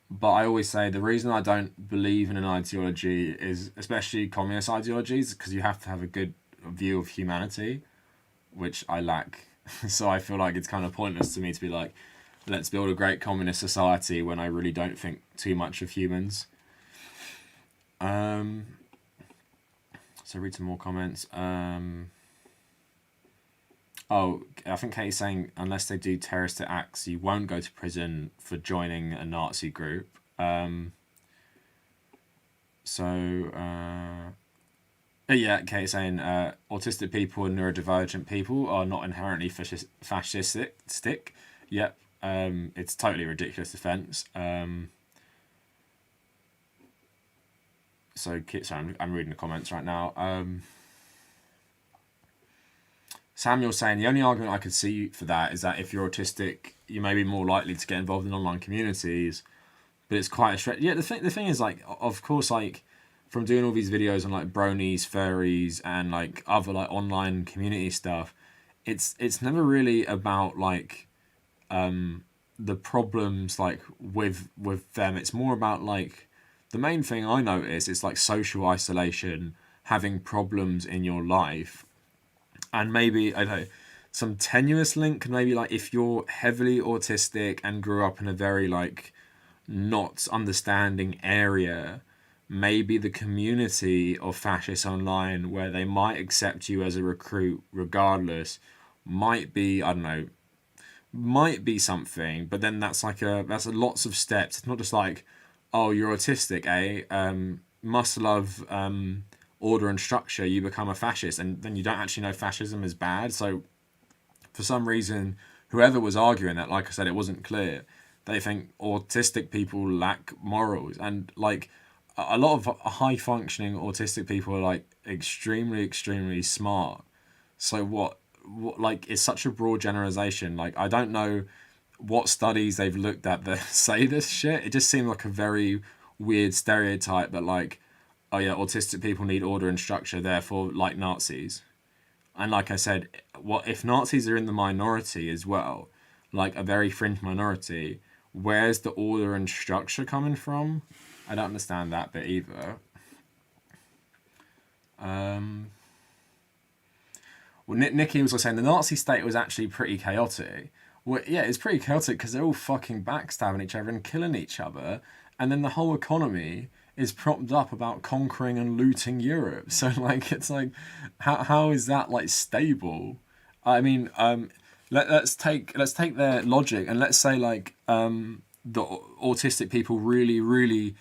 But I always say the reason I don't believe in an ideology is, especially communist ideologies, because you have to have a good view of humanity, which I lack. So I feel like it's kind of pointless to me to be like, let's build a great communist society when I really don't think too much of humans. So read some more comments. Oh, I think Katie's saying unless they do terrorist acts, you won't go to prison for joining a Nazi group. Yeah, Katie's saying autistic people and neurodivergent people are not inherently fascistic. Yep, it's totally ridiculous defense. Sorry, I'm reading the comments right now. Samuel's saying the only argument I could see for that is that if you're autistic, you may be more likely to get involved in online communities, but it's quite a stretch. Yeah, the thing is, like, of course, like, from doing all these videos on like bronies, furries, and like other like online community stuff, it's never really about like the problems like with them. It's more about like the main thing I notice is like social isolation, having problems in your life. And maybe, I don't know, some tenuous link, maybe like if you're heavily autistic and grew up in a very like not understanding area, maybe the community of fascists online where they might accept you as a recruit regardless might be, I don't know, might be something. But then that's lots of steps. It's not just like, oh, you're autistic, must love order and structure, you become a fascist, and then you don't actually know fascism is bad. So for some reason, whoever was arguing that, like I said, it wasn't clear. They think autistic people lack morals, and like a lot of high functioning autistic people are like extremely smart. So what like, it's such a broad generalization. Like, I don't know what studies they've looked at that say this shit. It just seemed like a very weird stereotype that like, oh yeah, autistic people need order and structure, therefore like Nazis. And like I said, what if Nazis are in the minority as well, like a very fringe minority, where's the order and structure coming from? I don't understand that bit either. Well, Nikki was also saying the Nazi state was actually pretty chaotic. Well, yeah, it's pretty chaotic because they're all fucking backstabbing each other and killing each other, and then the whole economy is propped up about conquering and looting Europe. So like, it's like, how is that like stable? I mean, let's take their logic, and let's say like the autistic people really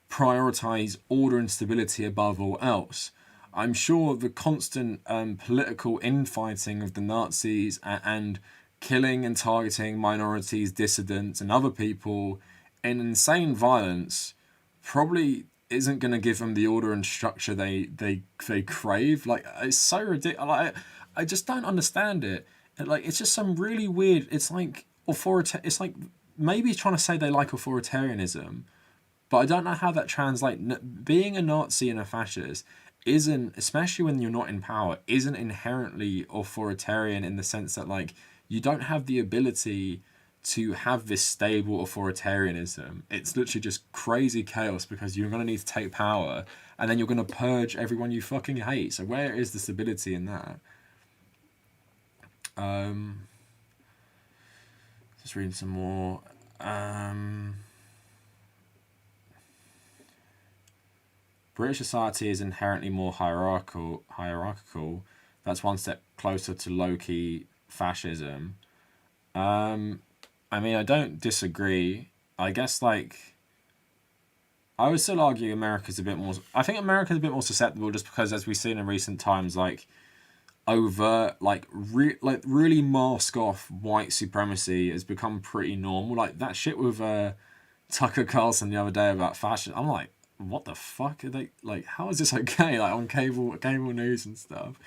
prioritize order and stability above all else. I'm sure the constant political infighting of the Nazis and killing and targeting minorities, dissidents, and other people in insane violence probably isn't going to give them the order and structure they crave. Like, it's so ridiculous. Like, I just don't understand it. Like, it's just some really weird. It's like It's like maybe trying to say they like authoritarianism, but I don't know how that translates. Being a Nazi and a fascist isn't, especially when you're not in power, isn't inherently authoritarian in the sense that like you don't have the ability to have this stable authoritarianism. It's literally just crazy chaos because you're going to need to take power and then you're going to purge everyone you fucking hate. So where is the stability in that? Just reading some more. British society is inherently more hierarchical. That's one step closer to low-key fascism. I mean, I don't disagree. I guess, like, I would still argue America's a bit more... I think America's a bit more susceptible just because, as we've seen in recent times, like, overt, like really mask-off white supremacy has become pretty normal. Like, that shit with Tucker Carlson the other day about fashion, I'm like, what the fuck are they... Like, how is this okay? Like, on cable news and stuff.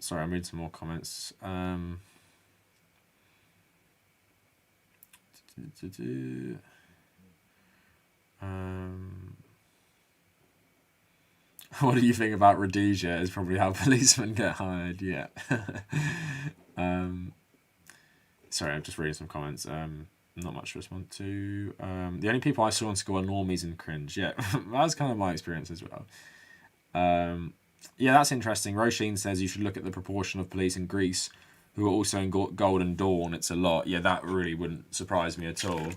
Sorry, I'm reading some more comments. What do you think about Rhodesia is probably how policemen get hired. Yeah. Sorry, I'm just reading some comments. Not much to respond to. The only people I saw in school are normies and cringe. Yeah, that's kind of my experience as well. Yeah, that's interesting. Roisin says you should look at the proportion of police in Greece who are also in Golden Dawn. It's a lot. Yeah, that really wouldn't surprise me at all.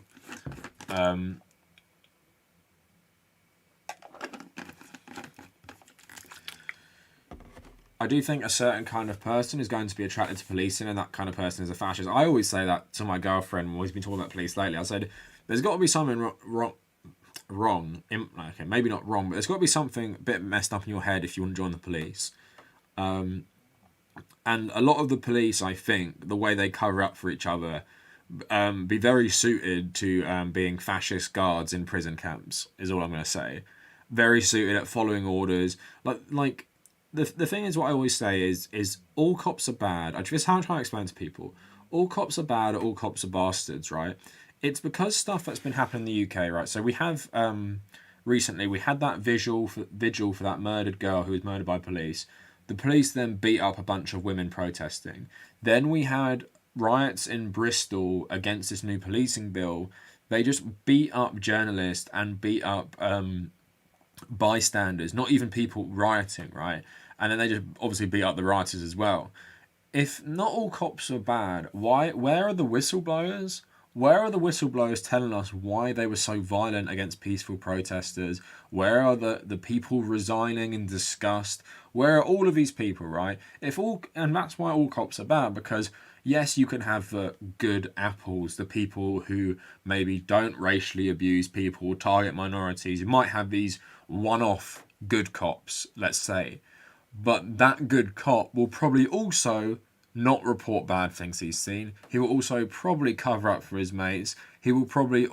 I do think a certain kind of person is going to be attracted to policing, and that kind of person is a fascist. I always say that to my girlfriend when we've been talking about police lately. I said, there's got to be something wrong. Okay, maybe not wrong, but there's got to be something a bit messed up in your head if you want to join the police. And a lot of the police, I think, the way they cover up for each other, be very suited to being fascist guards in prison camps, is all I'm going to say. Very suited at following orders. Like the thing is, what I always say is all cops are bad. This is how I try to explain to people. All cops are bad, all cops are bastards, right? It's because stuff that's been happening in the UK, right? So we have, recently, we had that vigil for that murdered girl who was murdered by police. The police then beat up a bunch of women protesting. Then we had riots in Bristol against this new policing bill. They just beat up journalists and beat up bystanders, not even people rioting, right? And then they just obviously beat up the rioters as well. If not all cops are bad, where are the whistleblowers? Where are the whistleblowers telling us why they were so violent against peaceful protesters? Where are the people resigning in disgust? Where are all of these people, right? And that's why all cops are bad, because yes, you can have the good apples, the people who maybe don't racially abuse people, target minorities. You might have these one-off good cops, let's say. But that good cop will probably also not report bad things he's seen. He will also probably cover up for his mates. He will probably,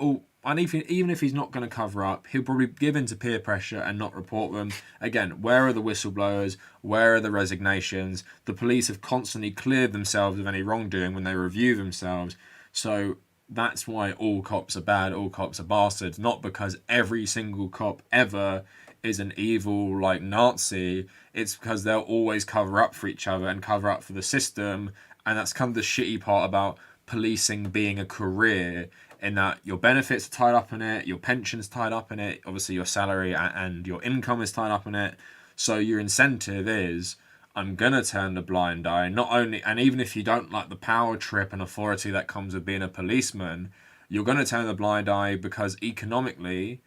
and even if he's not going to cover up, he'll probably give in to peer pressure and not report them. Again, where are the whistleblowers? Where are the resignations? The police have constantly cleared themselves of any wrongdoing when they review themselves. So that's why all cops are bad, all cops are bastards. Not because every single cop ever is an evil, like, Nazi. It's because they'll always cover up for each other and cover up for the system. And that's kind of the shitty part about policing being a career, in that your benefits are tied up in it, your pension's tied up in it, obviously your salary and your income is tied up in it. So your incentive is, I'm going to turn the blind eye. Not only, and even if you don't like the power trip and authority that comes with being a policeman, you're going to turn the blind eye because economically,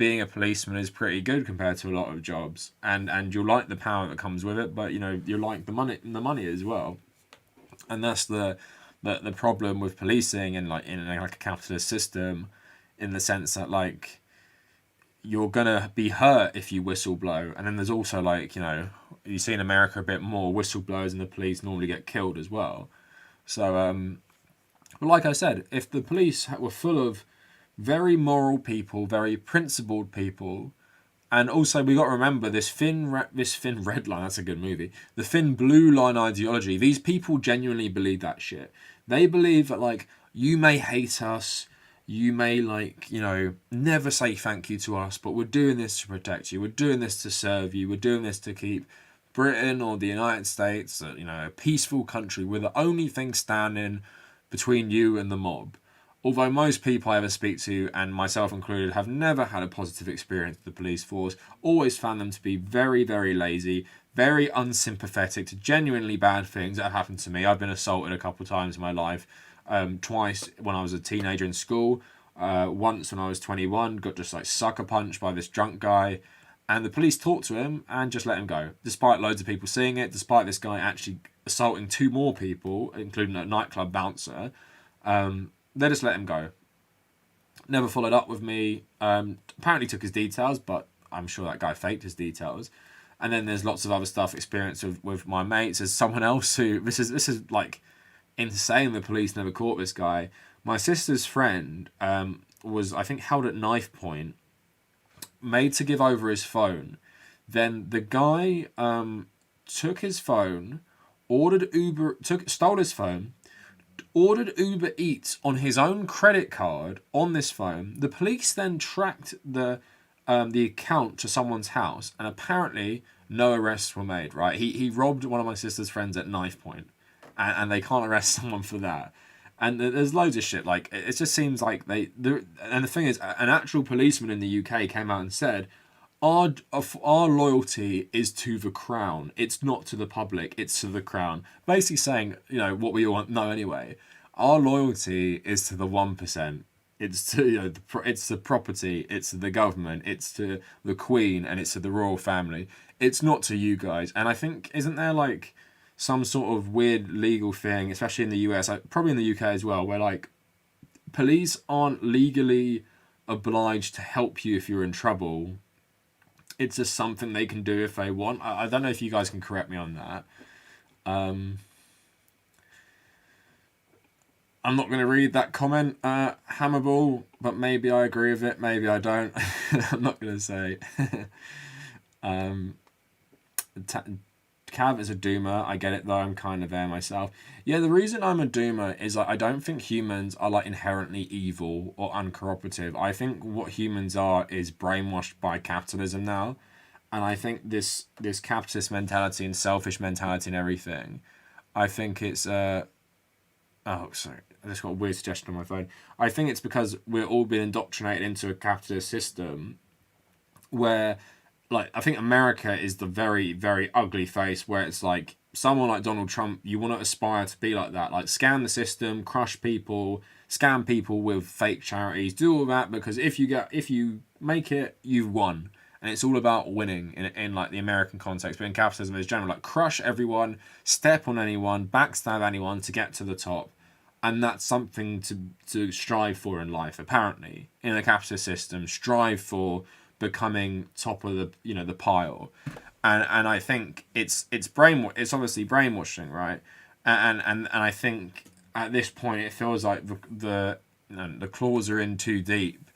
being a policeman is pretty good compared to a lot of jobs, and you'll like the power that comes with it, but you know, you like the money as well. And that's the problem with policing and like in like a capitalist system, in the sense that like you're gonna be hurt if you whistle blow. And then there's also like, you know, you see in America a bit more, whistleblowers and the police normally get killed as well. So but like I said, if the police were full of very moral people, very principled people, and also we got to remember this thin red line. That's a good movie. The thin blue line ideology. These people genuinely believe that shit. They believe that like you may hate us, you may like, you know, never say thank you to us, but we're doing this to protect you. We're doing this to serve you. We're doing this to keep Britain or the United States, you know, a peaceful country. We're the only thing standing between you and the mob. Although most people I ever speak to, and myself included, have never had a positive experience with the police force, always found them to be very, very lazy, very unsympathetic to genuinely bad things that have happened to me. I've been assaulted a couple of times in my life, twice when I was a teenager in school, once when I was 21, got just like sucker punched by this drunk guy, and the police talked to him and just let him go, despite loads of people seeing it, despite this guy actually assaulting 2 more people, including a nightclub bouncer. They just let him go. Never followed up with me. Apparently took his details, but I'm sure that guy faked his details. And then there's lots of other stuff experienced with my mates. There's someone else who, this is like insane, the police never caught this guy. My sister's friend was, I think, held at knife point, made to give over his phone. Then the guy took his phone, stole his phone, ordered Uber Eats on his own credit card on this phone. The police then tracked the account to someone's house, and apparently no arrests were made. Right, he robbed one of my sister's friends at knife point, and they can't arrest someone for that. And there's loads of shit. Like, it just seems like and the thing is, an actual policeman in the UK came out and said, our loyalty is to the crown. It's not to the public. It's to the crown. Basically saying, you know, what we all know anyway. Our loyalty is to the 1%. It's to, you know, it's the property. It's to the government. It's to the Queen, and it's to the royal family. It's not to you guys. And I think, isn't there like some sort of weird legal thing, especially in the US, probably in the UK as well, where like police aren't legally obliged to help you if you're in trouble. It's just something they can do if they want. I don't know if you guys can correct me on that. I'm not going to read that comment, Hammerball, but maybe I agree with it, maybe I don't. I'm not going to say. Cav is a doomer. I get it though. I'm kind of there myself. Yeah, the reason I'm a doomer is like I don't think humans are like inherently evil or uncooperative. I think what humans are is brainwashed by capitalism now, and I think this capitalist mentality and selfish mentality and everything. I think it's oh sorry, I just got a weird suggestion on my phone. I think it's because we're all being indoctrinated into a capitalist system where, like, I think America is the very, very ugly face where it's like someone like Donald Trump, you want to aspire to be like that. Like, scam the system, crush people, scam people with fake charities, do all that, because if you make it, you've won. And it's all about winning in like the American context. But in capitalism, it's general, like, crush everyone, step on anyone, backstab anyone to get to the top. And that's something to strive for in life, apparently. In a capitalist system, strive for becoming top of the pile, and I think it's obviously brainwashing, right? And I think at this point it feels like the claws are in too deep,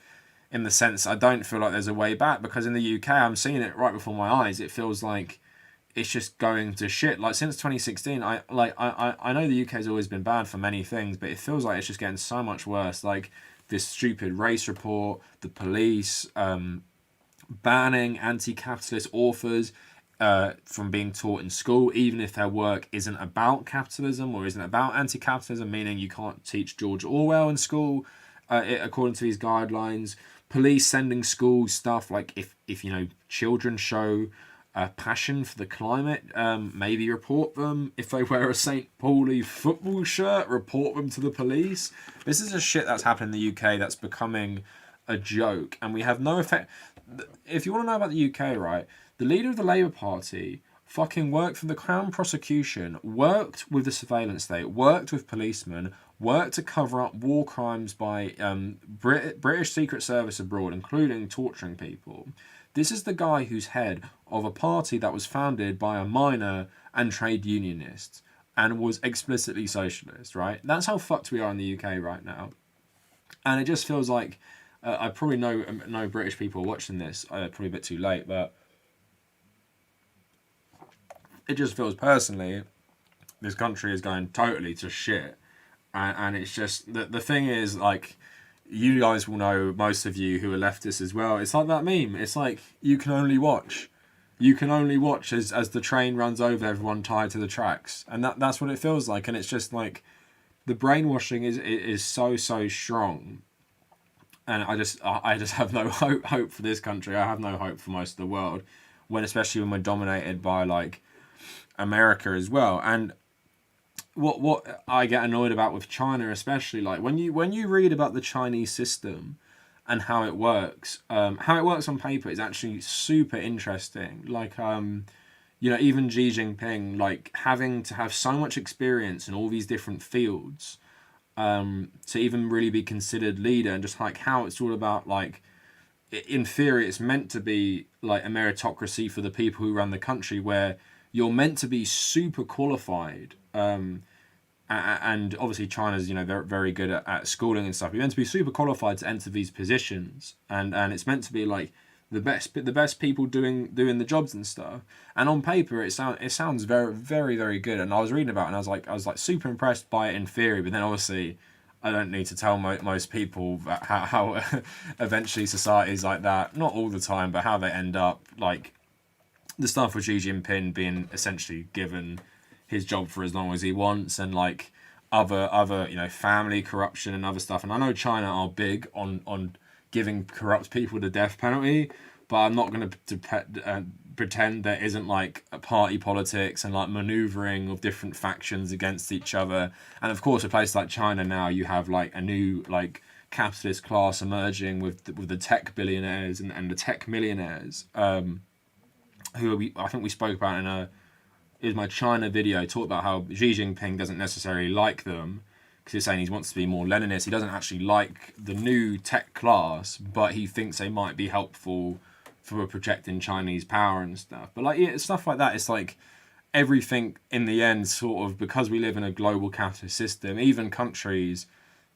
in the sense I don't feel like there's a way back, because in the UK I'm seeing it right before my eyes. It feels like it's just going to shit. Like, since 2016, I know the UK has always been bad for many things, but it feels like it's just getting so much worse. Like this stupid race report, the police, banning anti-capitalist authors from being taught in school, even if their work isn't about capitalism or isn't about anti-capitalism, meaning you can't teach George Orwell in school according to these guidelines. Police sending schools stuff like, if you know, children show passion for the climate, maybe report them. If they wear a St. Pauli football shirt, report them to the police. This is a shit that's happened in the UK that's becoming a joke, and we have no effect. if you want to know about the UK, right, the leader of the Labour Party fucking worked for the Crown prosecution, worked with the surveillance state, worked with policemen, worked to cover up war crimes by British Secret Service abroad, including torturing people. This is the guy who's head of a party that was founded by a miner and trade unionist and was explicitly socialist, right? That's how fucked we are in the UK right now. And it just feels like I probably know no British people watching this, probably a bit too late, but it just feels personally this country is going totally to shit. And it's just, the thing is, like, you guys will know, most of you who are leftists as well, it's like that meme. It's like, you can only watch. You can only watch as the train runs over everyone tied to the tracks. And that's what it feels like. And it's just like, the brainwashing is so strong. And I just have no hope for this country. I have no hope for most of the world, especially when we're dominated by, like, America as well. And what I get annoyed about with China, especially, like, when you read about the Chinese system and how it works on paper is actually super interesting. Like, even Xi Jinping, like, having to have so much experience in all these different fields, to even really be considered leader, and just like how it's all about, like, in theory it's meant to be like a meritocracy for the people who run the country, where you're meant to be super qualified, and obviously China's they're very good at schooling and stuff. You're meant to be super qualified to enter these positions, and it's meant to be like the best people doing the jobs and stuff. And on paper it sounds very very good. And I was reading about it, and I was like super impressed by it in theory. But then obviously I don't need to tell most people how eventually societies like that, not all the time, but how they end up, like the stuff with Xi Jinping being essentially given his job for as long as he wants, and like other family corruption and other stuff. And I know China are big on giving corrupt people the death penalty, but I'm not going to pretend there isn't like a party politics and like maneuvering of different factions against each other. And of course, a place like China now, you have like a new like capitalist class emerging with the tech billionaires and the tech millionaires, who I think we spoke about in my China video, talked about how Xi Jinping doesn't necessarily like them, because he's saying he wants to be more Leninist. He doesn't actually like the new tech class, but he thinks they might be helpful for projecting Chinese power and stuff. But like, yeah, stuff like that, it's like everything in the end, sort of, because we live in a global capitalist system, even countries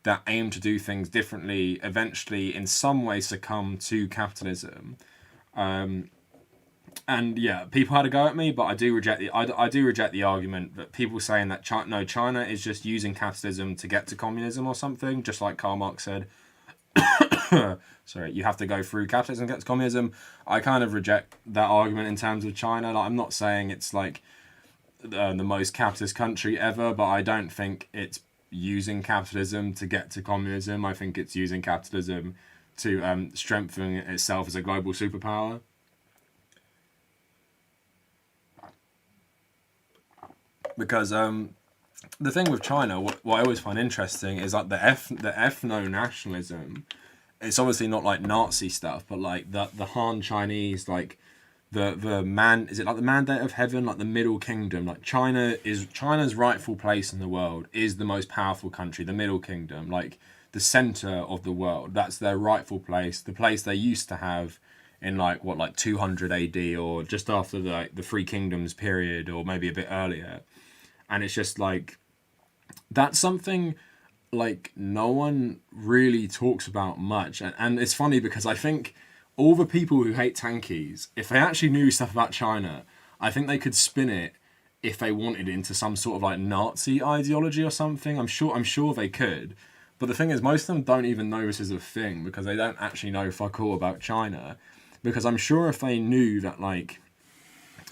that aim to do things differently eventually in some way succumb to capitalism. And yeah, people had a go at me, but I do reject the argument that people saying that China is just using capitalism to get to communism or something, just like Karl Marx said. Sorry, you have to go through capitalism to get to communism. I kind of reject that argument in terms of China. Like, I'm not saying it's like the most capitalist country ever, but I don't think it's using capitalism to get to communism. I think it's using capitalism to strengthen itself as a global superpower. Because the thing with China, what I always find interesting is like the ethno-nationalism. It's obviously not like Nazi stuff, but like the Han Chinese, like is it like the mandate of heaven, like the Middle Kingdom? Like China's rightful place in the world is the most powerful country, the Middle Kingdom, like the center of the world. That's their rightful place, the place they used to have in like 200 AD, or just after the Three Kingdoms period, or maybe a bit earlier. And it's just like, that's something like no one really talks about much. And it's funny because I think all the people who hate tankies, if they actually knew stuff about China, I think they could spin it, if they wanted, into some sort of like Nazi ideology or something. I'm sure they could. But the thing is, most of them don't even know this is a thing, because they don't actually know fuck all about China. Because I'm sure if they knew that like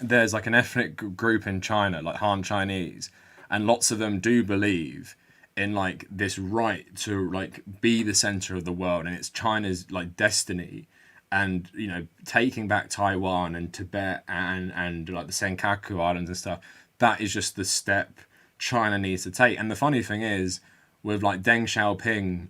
there's like an ethnic group in China, like Han Chinese, and lots of them do believe in like this right to like be the center of the world, and it's China's like destiny, and taking back Taiwan and Tibet and like the Senkaku Islands and stuff, that is just the step China needs to take. And the funny thing is, with like Deng Xiaoping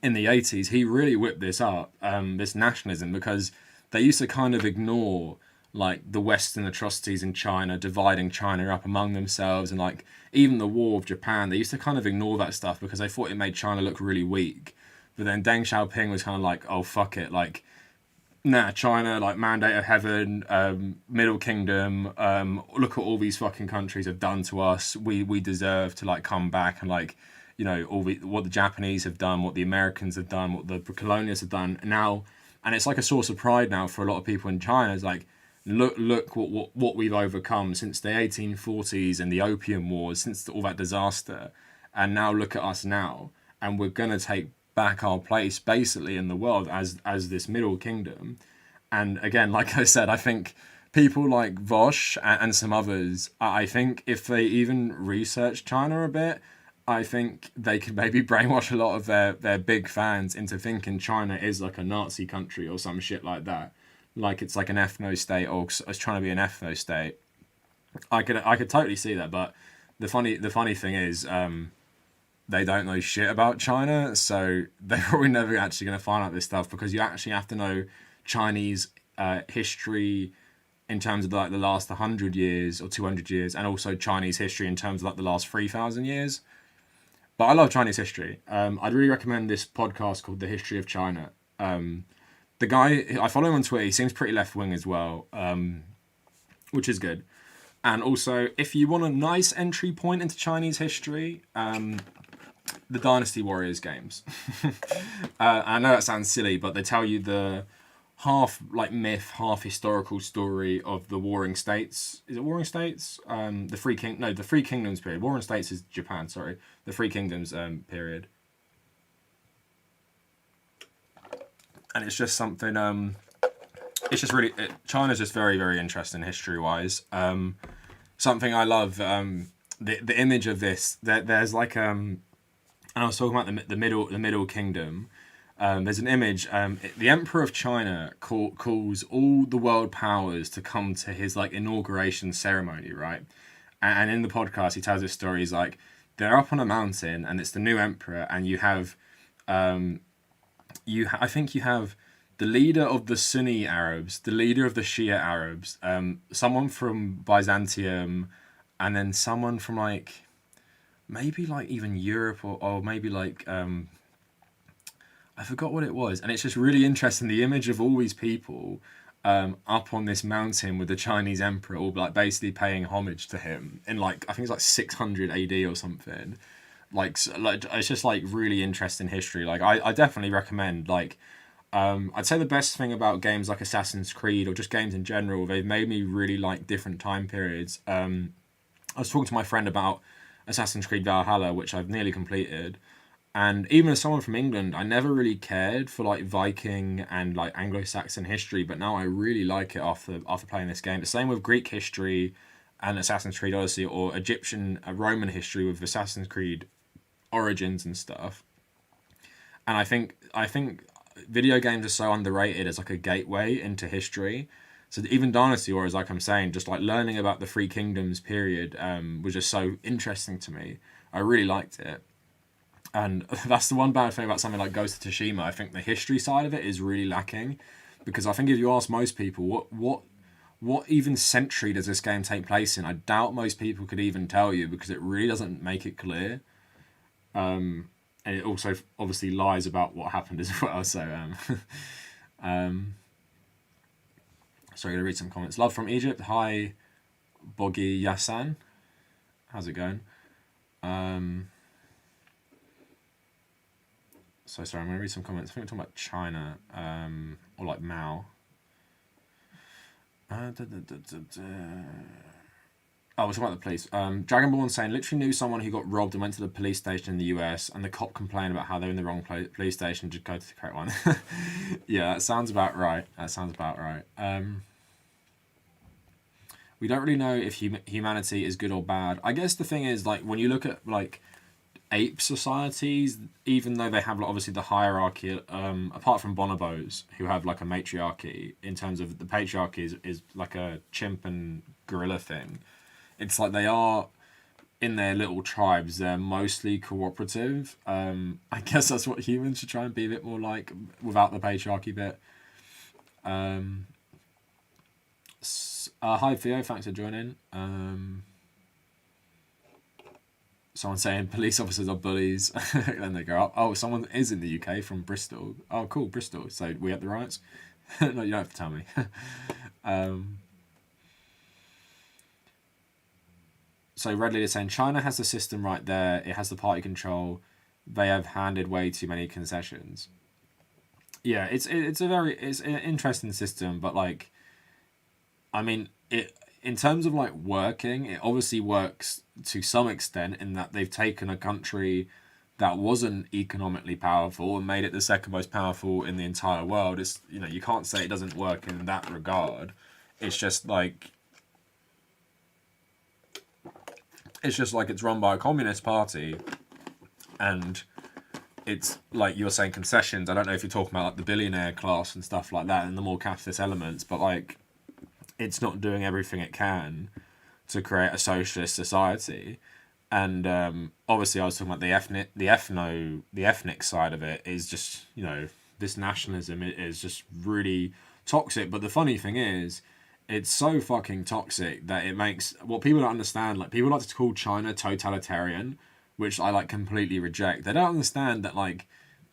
in the 80s, he really whipped this up, this nationalism, because they used to kind of ignore like the Western atrocities in China, dividing China up among themselves, and like even the war of Japan. They used to kind of ignore that stuff because they thought it made China look really weak. But then Deng Xiaoping was kind of like, oh fuck it, like nah, China, like mandate of heaven, Middle Kingdom, look at all these fucking countries have done to us. We deserve to like come back and like, what the Japanese have done, what the Americans have done, what the colonialists have done now, and it's like a source of pride now for a lot of people in China. It's like, look what we've overcome since the 1840s and the Opium Wars, since all that disaster, and now look at us now, and we're gonna take back our place basically in the world as this Middle Kingdom. And again, like I said, I think people like Vosh and some others, I think if they even research China a bit, I think they could maybe brainwash a lot of their big fans into thinking China is like a Nazi country or some shit like that. Like it's like an ethno state, or it's trying to be an ethno state. I could totally see that, but the funny thing is, they don't know shit about China, so they're probably never actually going to find out this stuff, because you actually have to know Chinese history in terms of like the last 100 years or 200 years, and also Chinese history in terms of like the last 3,000 years. But I love Chinese history. I'd really recommend this podcast called The History of China. The guy, I follow him on Twitter, he seems pretty left-wing as well, which is good. And also, if you want a nice entry point into Chinese history, the Dynasty Warriors games. I know that sounds silly, but they tell you the half like myth, half historical story of the Warring States. Is it Warring States? The Three Kingdoms period. Warring States is Japan. Sorry, the Three Kingdoms period. And it's just something. It's just really China's just very, very interesting history wise. Something I love. The image of this. There's like and I was talking about the Middle Kingdom. There's an image. The Emperor of China calls all the world powers to come to his like inauguration ceremony, right? And in the podcast, he tells this story. He's like, they're up on a mountain, and it's the new emperor, and you have, I think you have the leader of the Sunni Arabs, the leader of the Shia Arabs, someone from Byzantium, and then someone from like, maybe like even Europe or maybe like I forgot what it was. And it's just really interesting, the image of all these people up on this mountain with the Chinese emperor, all like basically paying homage to him in like, I think it's like 600 AD or something. Like it's just like really interesting history. Like I definitely recommend, like I'd say the best thing about games like Assassin's Creed or just games in general, they've made me really like different time periods. I was talking to my friend about Assassin's Creed Valhalla, which I've nearly completed. And even as someone from England, I never really cared for like Viking and like Anglo-Saxon history, but now I really like it after playing this game. The same with Greek history and Assassin's Creed Odyssey, or Egyptian Roman history with Assassin's Creed Origins and stuff. And I think video games are so underrated as like a gateway into history. So even Dynasty Warriors, like I'm saying, just like learning about the Three Kingdoms period was just so interesting to me. I really liked it. And that's the one bad thing about something like Ghost of Tsushima. I think the history side of it is really lacking, because I think if you ask most people what even century does this game take place in, I doubt most people could even tell you, because it really doesn't make it clear. And it also obviously lies about what happened as well. So sorry, I'm gonna read some comments. Love from Egypt. Hi, Boggy Yassan. How's it going? So sorry, I'm going to read some comments. I think we're talking about China, or like Mao. Oh, we're talking about the police. Dragonborn saying, literally knew someone who got robbed and went to the police station in the US, and the cop complained about how they're in the wrong police station, just go to the correct one. Yeah, that sounds about right. We don't really know if humanity is good or bad. I guess the thing is, like, when you look at like ape societies, even though they have like, obviously the hierarchy, apart from bonobos who have like a matriarchy, in terms of the patriarchy is like a chimp and gorilla thing. It's like they are in their little tribes, they're mostly cooperative. I guess that's what humans should try and be a bit more like, without the patriarchy bit. Hi Theo, thanks for joining. Someone saying police officers are bullies. Then they go up. Oh, someone is in the UK from Bristol. Oh, cool, Bristol. So we at the riots? No, you don't have to tell me. So Red Leader saying China has the system right there. It has the party control. They have handed way too many concessions. Yeah, it's an interesting system, but like, I mean, it in terms of like working, it obviously works to some extent in that they've taken a country that wasn't economically powerful and made it the second most powerful in the entire world. It's, you know, you can't say it doesn't work in that regard. It's just like it's run by a communist party, and it's like you're saying concessions. I don't know if you're talking about like the billionaire class and stuff like that and the more capitalist elements, but like it's not doing everything it can to create a socialist society. And obviously, I was talking about the ethnic side of it is just, you know, this nationalism is just really toxic. But the funny thing is, it's so fucking toxic that it makes what people don't understand. Like, people like to call China totalitarian, which I like completely reject. They don't understand that like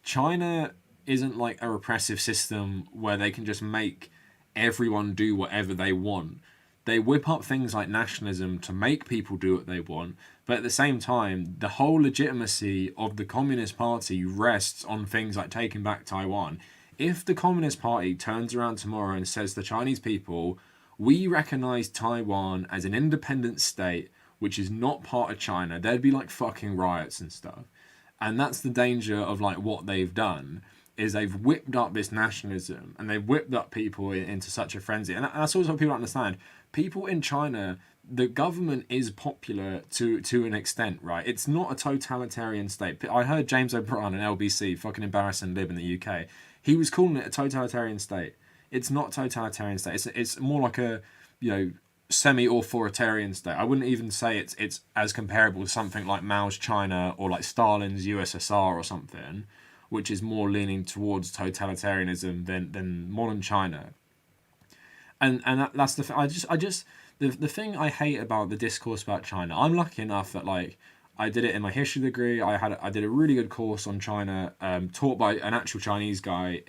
China isn't like a repressive system where they can just make everyone do whatever they want. They whip up things like nationalism to make people do what they want, but at the same time, the whole legitimacy of the Communist Party rests on things like taking back Taiwan. If the Communist Party turns around tomorrow and says to the Chinese people, we recognize Taiwan as an independent state which is not part of China, there'd be like fucking riots and stuff. And that's the danger of like what they've done, is they've whipped up this nationalism and they've whipped up people into such a frenzy. And that's also what people don't understand. People in China, the government is popular to an extent, right? It's not a totalitarian state. I heard James O'Brien on LBC, fucking embarrassing lib in the UK. He was calling it a totalitarian state. It's not a totalitarian state. It's more like a, you know, semi-authoritarian state. I wouldn't even say it's as comparable to something like Mao's China or like Stalin's USSR or something, which is more leaning towards totalitarianism than modern China. And that's the thing. The thing I hate about the discourse about China. I'm lucky enough that like I did it in my history degree. I did a really good course on China, taught by an actual Chinese guy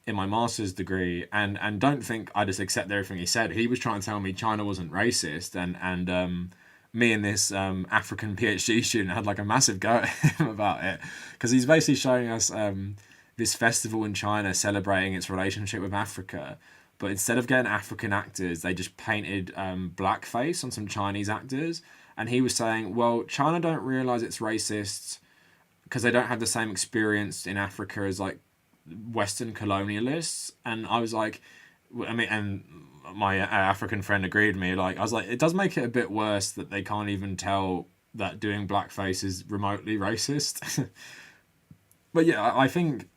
in my master's degree, and don't think I just accept everything he said. He was trying to tell me China wasn't racist, and me and this African PhD student had like a massive go at him about it, because he's basically showing us this festival in China celebrating its relationship with Africa, but instead of getting African actors, they just painted blackface on some Chinese actors, and he was saying, well, China don't realize it's racist because they don't have the same experience in Africa as like Western colonialists. And I was like, I mean, and my African friend agreed with me. Like, I was like, it does make it a bit worse that they can't even tell that doing blackface is remotely racist. But yeah, I think,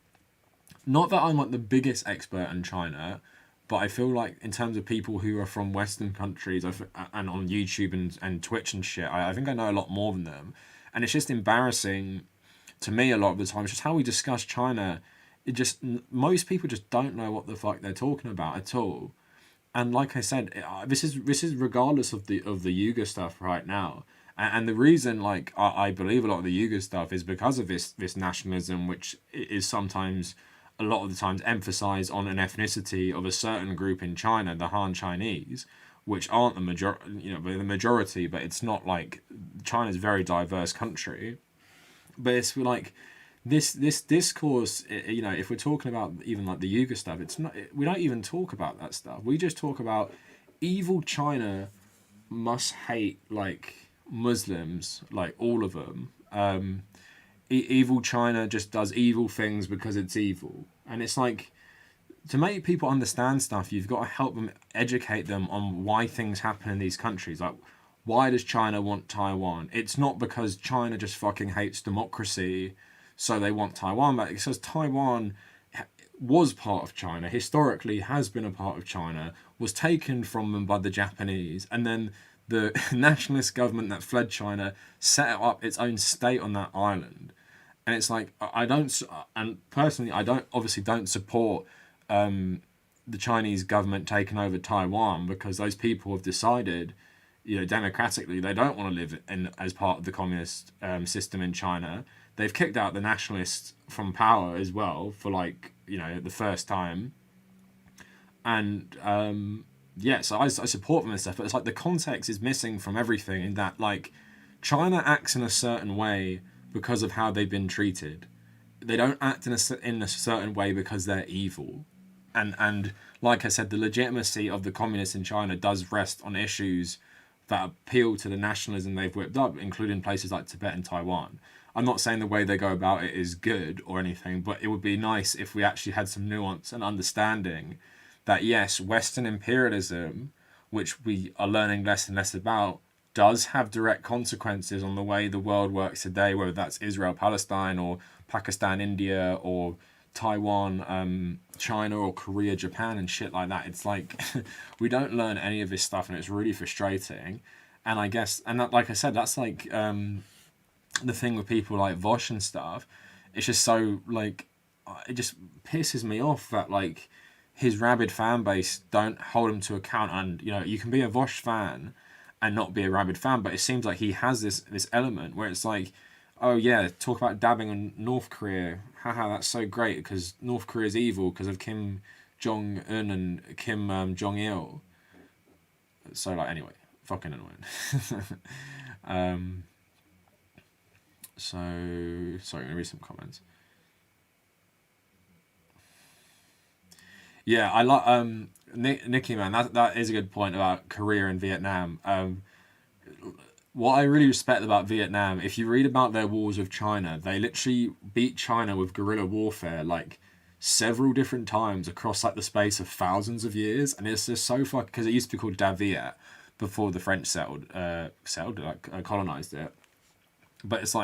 not that I'm like the biggest expert in China, but I feel like in terms of people who are from Western countries and on YouTube and Twitch and shit, I think I know a lot more than them. And it's just embarrassing to me a lot of the time. It's just how we discuss China. Most people just don't know what the fuck they're talking about at all. And like I said, this is regardless of the Uyghur stuff right now. And the reason, like, I believe a lot of the Uyghur stuff is because of this nationalism, which is sometimes, a lot of the times, emphasized on an ethnicity of a certain group in China, the Han Chinese, which aren't the majority, but it's not like China's a very diverse country. But it's like this discourse, you know, if we're talking about even like the Uyghur stuff, it's not. We don't even talk about that stuff. We just talk about evil China must hate like Muslims, like all of them. Evil China just does evil things because it's evil, and it's like, to make people understand stuff, you've got to help them, educate them on why things happen in these countries. Like, why does China want Taiwan? It's not because China just fucking hates democracy, so they want Taiwan back. It says Taiwan was part of China, historically has been a part of China, was taken from them by the Japanese, and then the nationalist government that fled China set up its own state on that island. And it's like, I don't, and personally, I don't, obviously don't support the Chinese government taken over Taiwan because those people have decided, democratically, they don't want to live in as part of the communist system in China. They've kicked out the nationalists from power as well for the first time. And so I support them and stuff, but it's like the context is missing from everything in that China acts in a certain way because of how they've been treated. They don't act in a certain way because they're evil. And like I said, the legitimacy of the communists in China does rest on issues that appeal to the nationalism they've whipped up, including places like Tibet and Taiwan. I'm not saying the way they go about it is good or anything, but it would be nice if we actually had some nuance and understanding that, yes, Western imperialism, which we are learning less and less about, does have direct consequences on the way the world works today, whether that's Israel, Palestine, or Pakistan, India, or Taiwan, China, or Korea, Japan, and shit like that. It's like we don't learn any of this stuff, and it's really frustrating. And I guess, and that, like I said, that's like the thing with people like Vosh and stuff. It's just so it just pisses me off that his rabid fan base don't hold him to account. And you can be a Vosh fan and not be a rabid fan, but it seems like he has this element where it's like, oh yeah, talk about dabbing on North Korea. Haha, that's so great because North Korea is evil because of Kim Jong-un and Kim Jong-il. So anyway, fucking annoying. So sorry, I'm gonna read some comments. Yeah, I like Nikki, man. That is a good point about Korea and Vietnam. What I really respect about Vietnam, if you read about their wars with China, they literally beat China with guerrilla warfare several different times across the space of thousands of years, and it's just so fucking, because it used to be called Da Viet before the French colonized it. But it's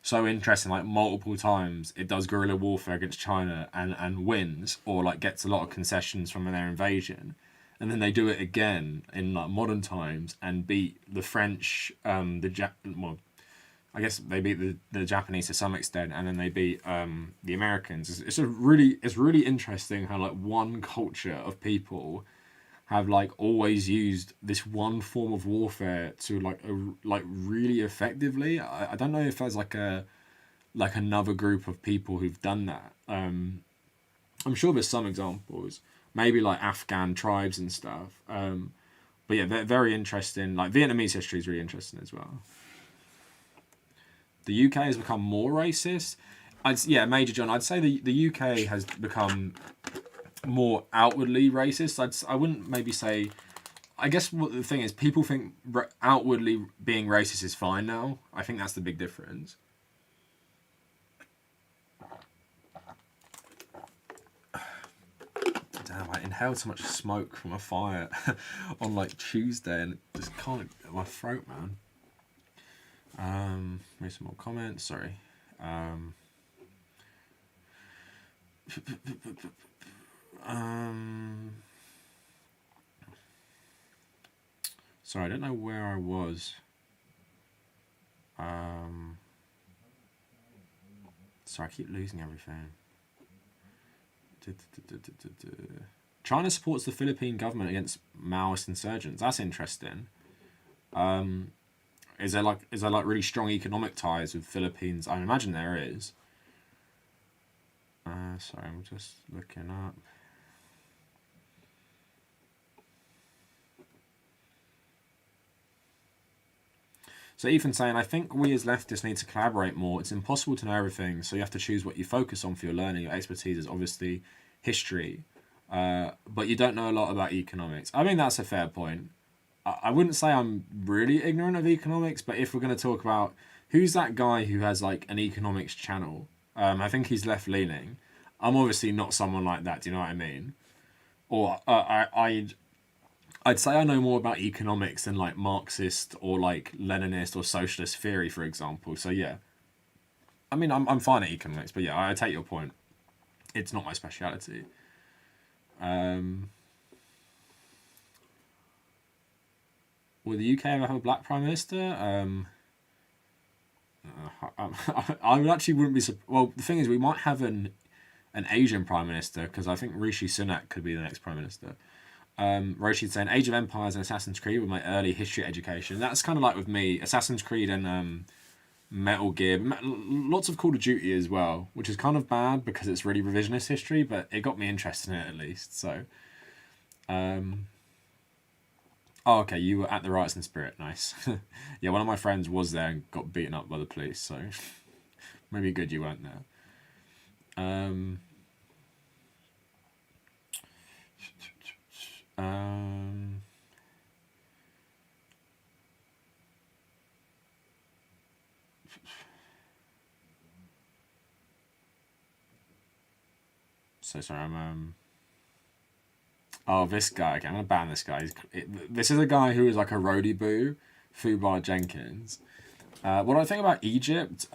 so interesting, multiple times it does guerrilla warfare against China and wins, or gets a lot of concessions from their invasion, and then they do it again in modern times and beat the French, I guess they beat the Japanese to some extent, and then they beat the Americans. It's really interesting how one culture of people have always used this one form of warfare to really effectively. I don't know if there's another group of people who've done that. I'm sure there's some examples, maybe Afghan tribes and stuff. But yeah, they're very interesting. Vietnamese history is really interesting as well. The UK has become more racist. Major John, I'd say the UK has become more outwardly racist. I wouldn't maybe say. I guess what the thing is, people think outwardly being racist is fine now. I think that's the big difference. Damn, I inhaled so much smoke from a fire on Tuesday, and it just can't get my throat, man. Read some more comments. Sorry. Sorry, I don't know where I was. Sorry, I keep losing everything. China supports the Philippine government against Maoist insurgents. That's interesting. Is there really strong economic ties with Philippines? I imagine there is. Sorry, I'm just looking up. So Ethan's saying, I think we as leftists need to collaborate more. It's impossible to know everything, so you have to choose what you focus on for your learning. Your expertise is obviously history, but you don't know a lot about economics. I mean, that's a fair point. I wouldn't say I'm really ignorant of economics, but if we're going to talk about who's that guy who has an economics channel, I think he's left-leaning. I'm obviously not someone like that, do you know what I mean? Or I'd say I know more about economics than Marxist or Leninist or socialist theory, for example. So yeah, I mean I'm fine at economics, but yeah, I take your point. It's not my speciality. Will the UK ever have a black prime minister? I would actually wouldn't be. Well, the thing is, we might have an Asian prime minister, because I think Rishi Sunak could be the next prime minister. Roshi's saying Age of Empires and Assassin's Creed were my early history education. That's kind of like with me, Assassin's Creed and Metal Gear, lots of Call of Duty as well, which is kind of bad because it's really revisionist history, but it got me interested in it at least. So, oh, okay, you were at the Riots in Spirit, nice. Yeah, one of my friends was there and got beaten up by the police, so maybe good you weren't there. So sorry, oh, this guy. Okay, I'm gonna ban this guy. This is a guy who is like a roadie boo, Fubar Jenkins. What do I think about Egypt?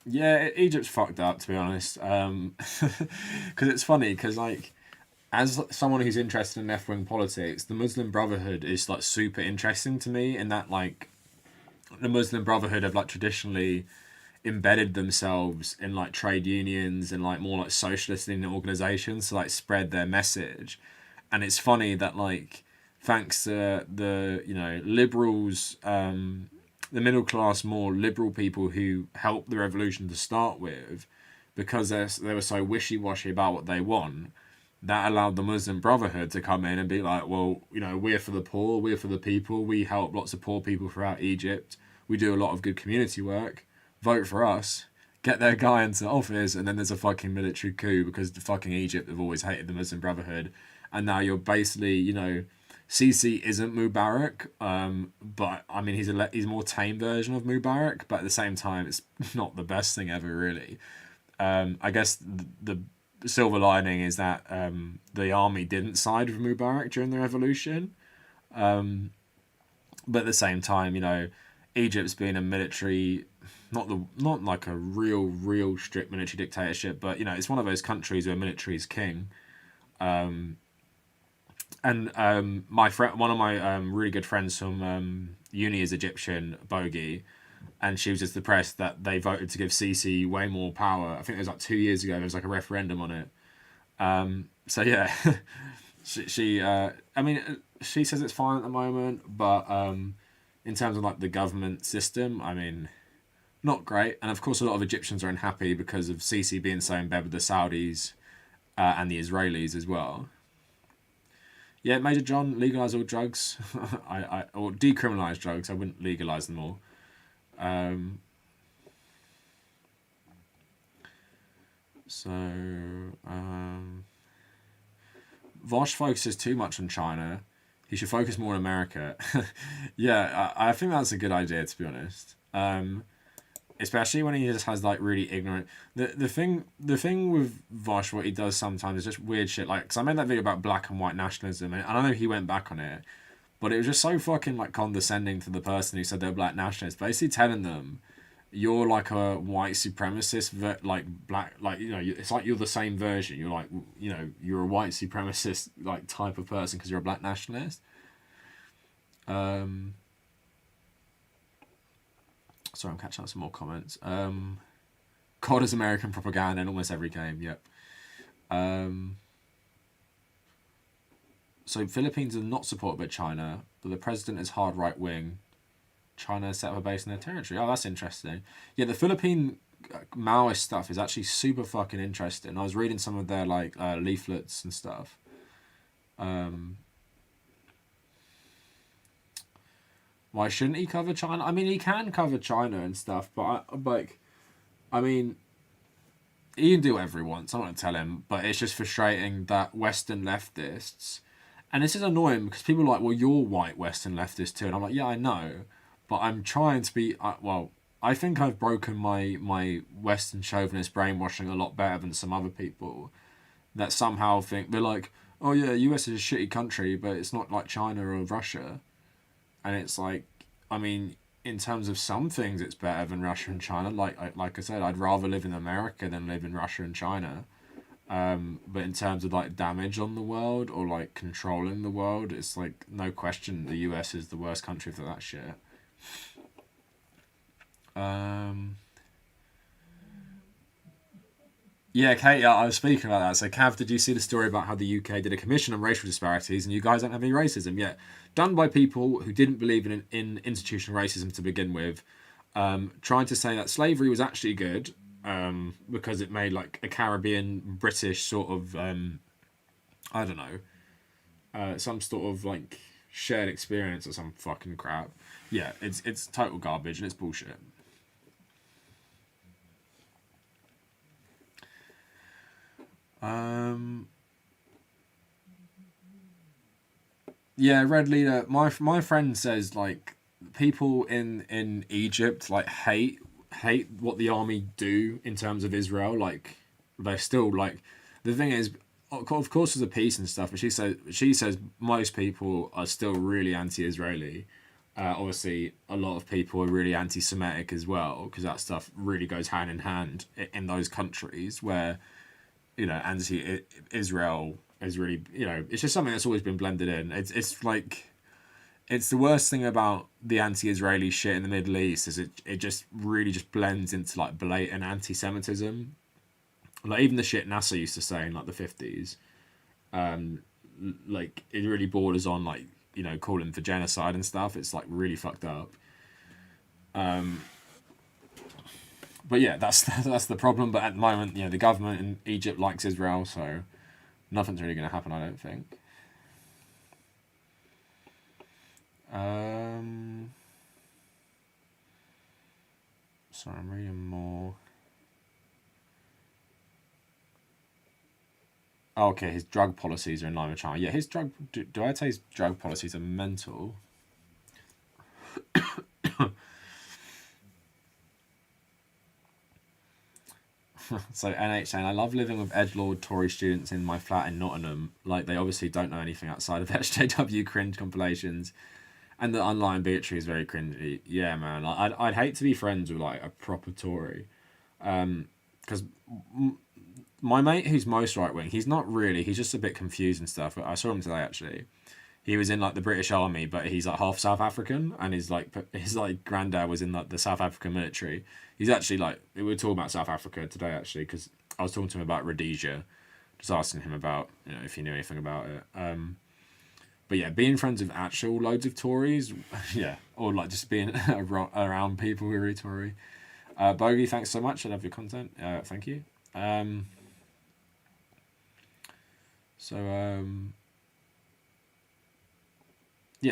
Yeah, Egypt's fucked up, to be honest. Because it's funny, because like, as someone who's interested in left-wing politics, the Muslim Brotherhood is like super interesting to me, in that like, the Muslim Brotherhood have like traditionally embedded themselves in like trade unions and like more like socialist leaning organizations to like spread their message. And it's funny that like, thanks to the, you know, liberals, the middle class, more liberal people who helped the revolution to start with, because they were so wishy-washy about what they want, that allowed the Muslim Brotherhood to come in and be like, well, you know, we're for the poor, we're for the people, we help lots of poor people throughout Egypt, we do a lot of good community work, vote for us, get their guy into office, and then there's a fucking military coup because the fucking Egypt have always hated the Muslim Brotherhood, and now you're basically, you know, Sisi isn't Mubarak, but I mean he's a more tame version of Mubarak, but at the same time it's not the best thing ever, really. I guess the silver lining is that the army didn't side with Mubarak during the revolution, but at the same time, you know, Egypt's been a military, not like a real strict military dictatorship, but you know, it's one of those countries where military is king. And my friend, one of my really good friends from uni is Egyptian, Bogie, and she was just depressed that they voted to give Sisi way more power. I think it was like 2 years ago. There was like a referendum on it. So yeah, I mean, she says it's fine at the moment, but in terms of like the government system, I mean, not great. And of course, a lot of Egyptians are unhappy because of Sisi being so in bed with the Saudis and the Israelis as well. Yeah, Major John, legalise all drugs. Or decriminalise drugs. I wouldn't legalise them all. Vosh focuses too much on China. He should focus more on America. Yeah, I think that's a good idea, to be honest. Especially when he just has like really ignorant. The thing with Vosh, what he does sometimes is just weird shit. Like, because I made that video about black and white nationalism, and I don't know if he went back on it, but it was just so fucking like condescending to the person who said they're black nationalists. Basically telling them, you're like a white supremacist, like black, like, you know, it's like you're the same version. You're like, you know, you're a white supremacist like type of person because you're a black nationalist. Sorry, I'm catching up some more comments. COD is American propaganda in almost every game. Yep. So Philippines are not supported by China, but the president is hard right wing. China set up a base in their territory. Oh, that's interesting. Yeah, the Philippine Maoist stuff is actually super fucking interesting. I was reading some of their like leaflets and stuff. Why shouldn't he cover China? I mean, he can cover China and stuff, but I mean, he can do whatever he wants. I'm not gonna tell him, but it's just frustrating that Western leftists, and this is annoying because people are like, well, you're white Western leftist too, and I'm like, yeah, I know, but I'm trying to be. Well, I think I've broken my Western chauvinist brainwashing a lot better than some other people that somehow think they're like, oh yeah, US is a shitty country, but it's not like China or Russia. And it's like, I mean, in terms of some things, it's better than Russia and China. Like I said, I'd rather live in America than live in Russia and China. But in terms of like damage on the world or like controlling the world, it's like no question the US is the worst country for that shit. Yeah, Kate, I was speaking about that. So, Cav, did you see the story about how the UK did a commission on racial disparities and you guys don't have any racism yet? Done by people who didn't believe in institutional racism to begin with, trying to say that slavery was actually good because it made like a Caribbean British sort of, I don't know, some sort of like shared experience or some fucking crap. Yeah, it's total garbage and it's bullshit. Yeah, Red Leader. My friend says like people in Egypt like hate what the army do in terms of Israel. Like they're still like the thing is, of course, there's a peace and stuff, but she says most people are still really anti-Israeli. Obviously, a lot of people are really anti-Semitic as well because that stuff really goes hand in hand in those countries where anti-Israel is really, it's just something that's always been blended in. It's like, it's the worst thing about the anti-Israeli shit in the Middle East is it just really just blends into like blatant anti-Semitism. Like even the shit NASA used to say in like the 50s, like it really borders on like, calling for genocide and stuff. It's like really fucked up. But yeah, that's the problem. But at the moment, the government in Egypt likes Israel, so nothing's really going to happen, I don't think. Sorry, I'm reading more. Oh, okay, his drug policies are in line with China. Yeah, do I say his drug policies are mental? So NH saying, I love living with edgelord Tory students in my flat in Nottingham. Like, they obviously don't know anything outside of HJW cringe compilations. And the online bigotry is very cringy. Yeah, man. Like, I'd hate to be friends with, like, a proper Tory. Because my mate who's most right-wing, he's not really. He's just a bit confused and stuff. I saw him today, actually. He was in, like, the British Army, but he's, like, half South African. And his granddad was in, like, the South African military. He's actually, like, we were talking about South Africa today, actually, because I was talking to him about Rhodesia, just asking him about, if he knew anything about it. But yeah, being friends with actual loads of Tories, yeah, or like just being around people who are really Tory. Bogey, thanks so much. I love your content. Thank you. Yeah.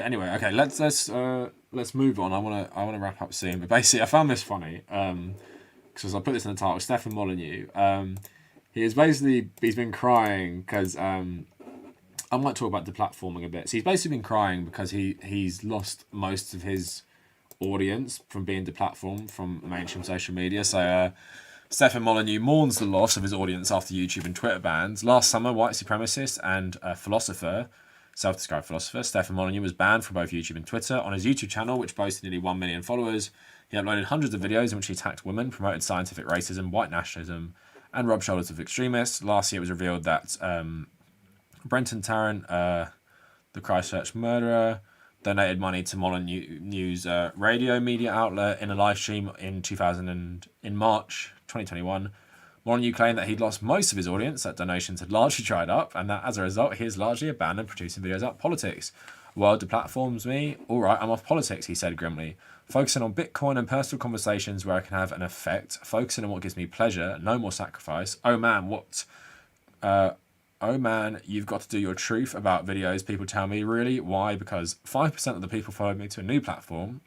Anyway, okay. Let's move on. I wanna wrap up soon. But basically, I found this funny. Because I put this in the title. Stefan Molyneux. He's been crying because I might talk about deplatforming a bit. So he's basically been crying because he's lost most of his audience from being deplatformed from mainstream social media. So Stefan Molyneux mourns the loss of his audience after YouTube and Twitter bans. Last summer, white supremacist and philosopher, self-described philosopher, Stefan Molyneux was banned from both YouTube and Twitter. On his YouTube channel, which boasted nearly 1 million followers, he uploaded hundreds of videos in which he attacked women, promoted scientific racism, white nationalism, and rubbed shoulders with extremists. Last year, it was revealed that Brenton Tarrant, the Christchurch murderer, donated money to Molyneux's radio media outlet in a live stream in March 2021. Molyneux claimed that he'd lost most of his audience, that donations had largely dried up, and that as a result, he has largely abandoned producing videos about politics. Well, deplatforms me? Alright, I'm off politics, he said grimly. Focusing on Bitcoin and personal conversations where I can have an effect. Focusing on what gives me pleasure, no more sacrifice. Oh man, oh man, you've got to do your truth about videos, people tell me. Really? Why? Because 5% of the people followed me to a new platform.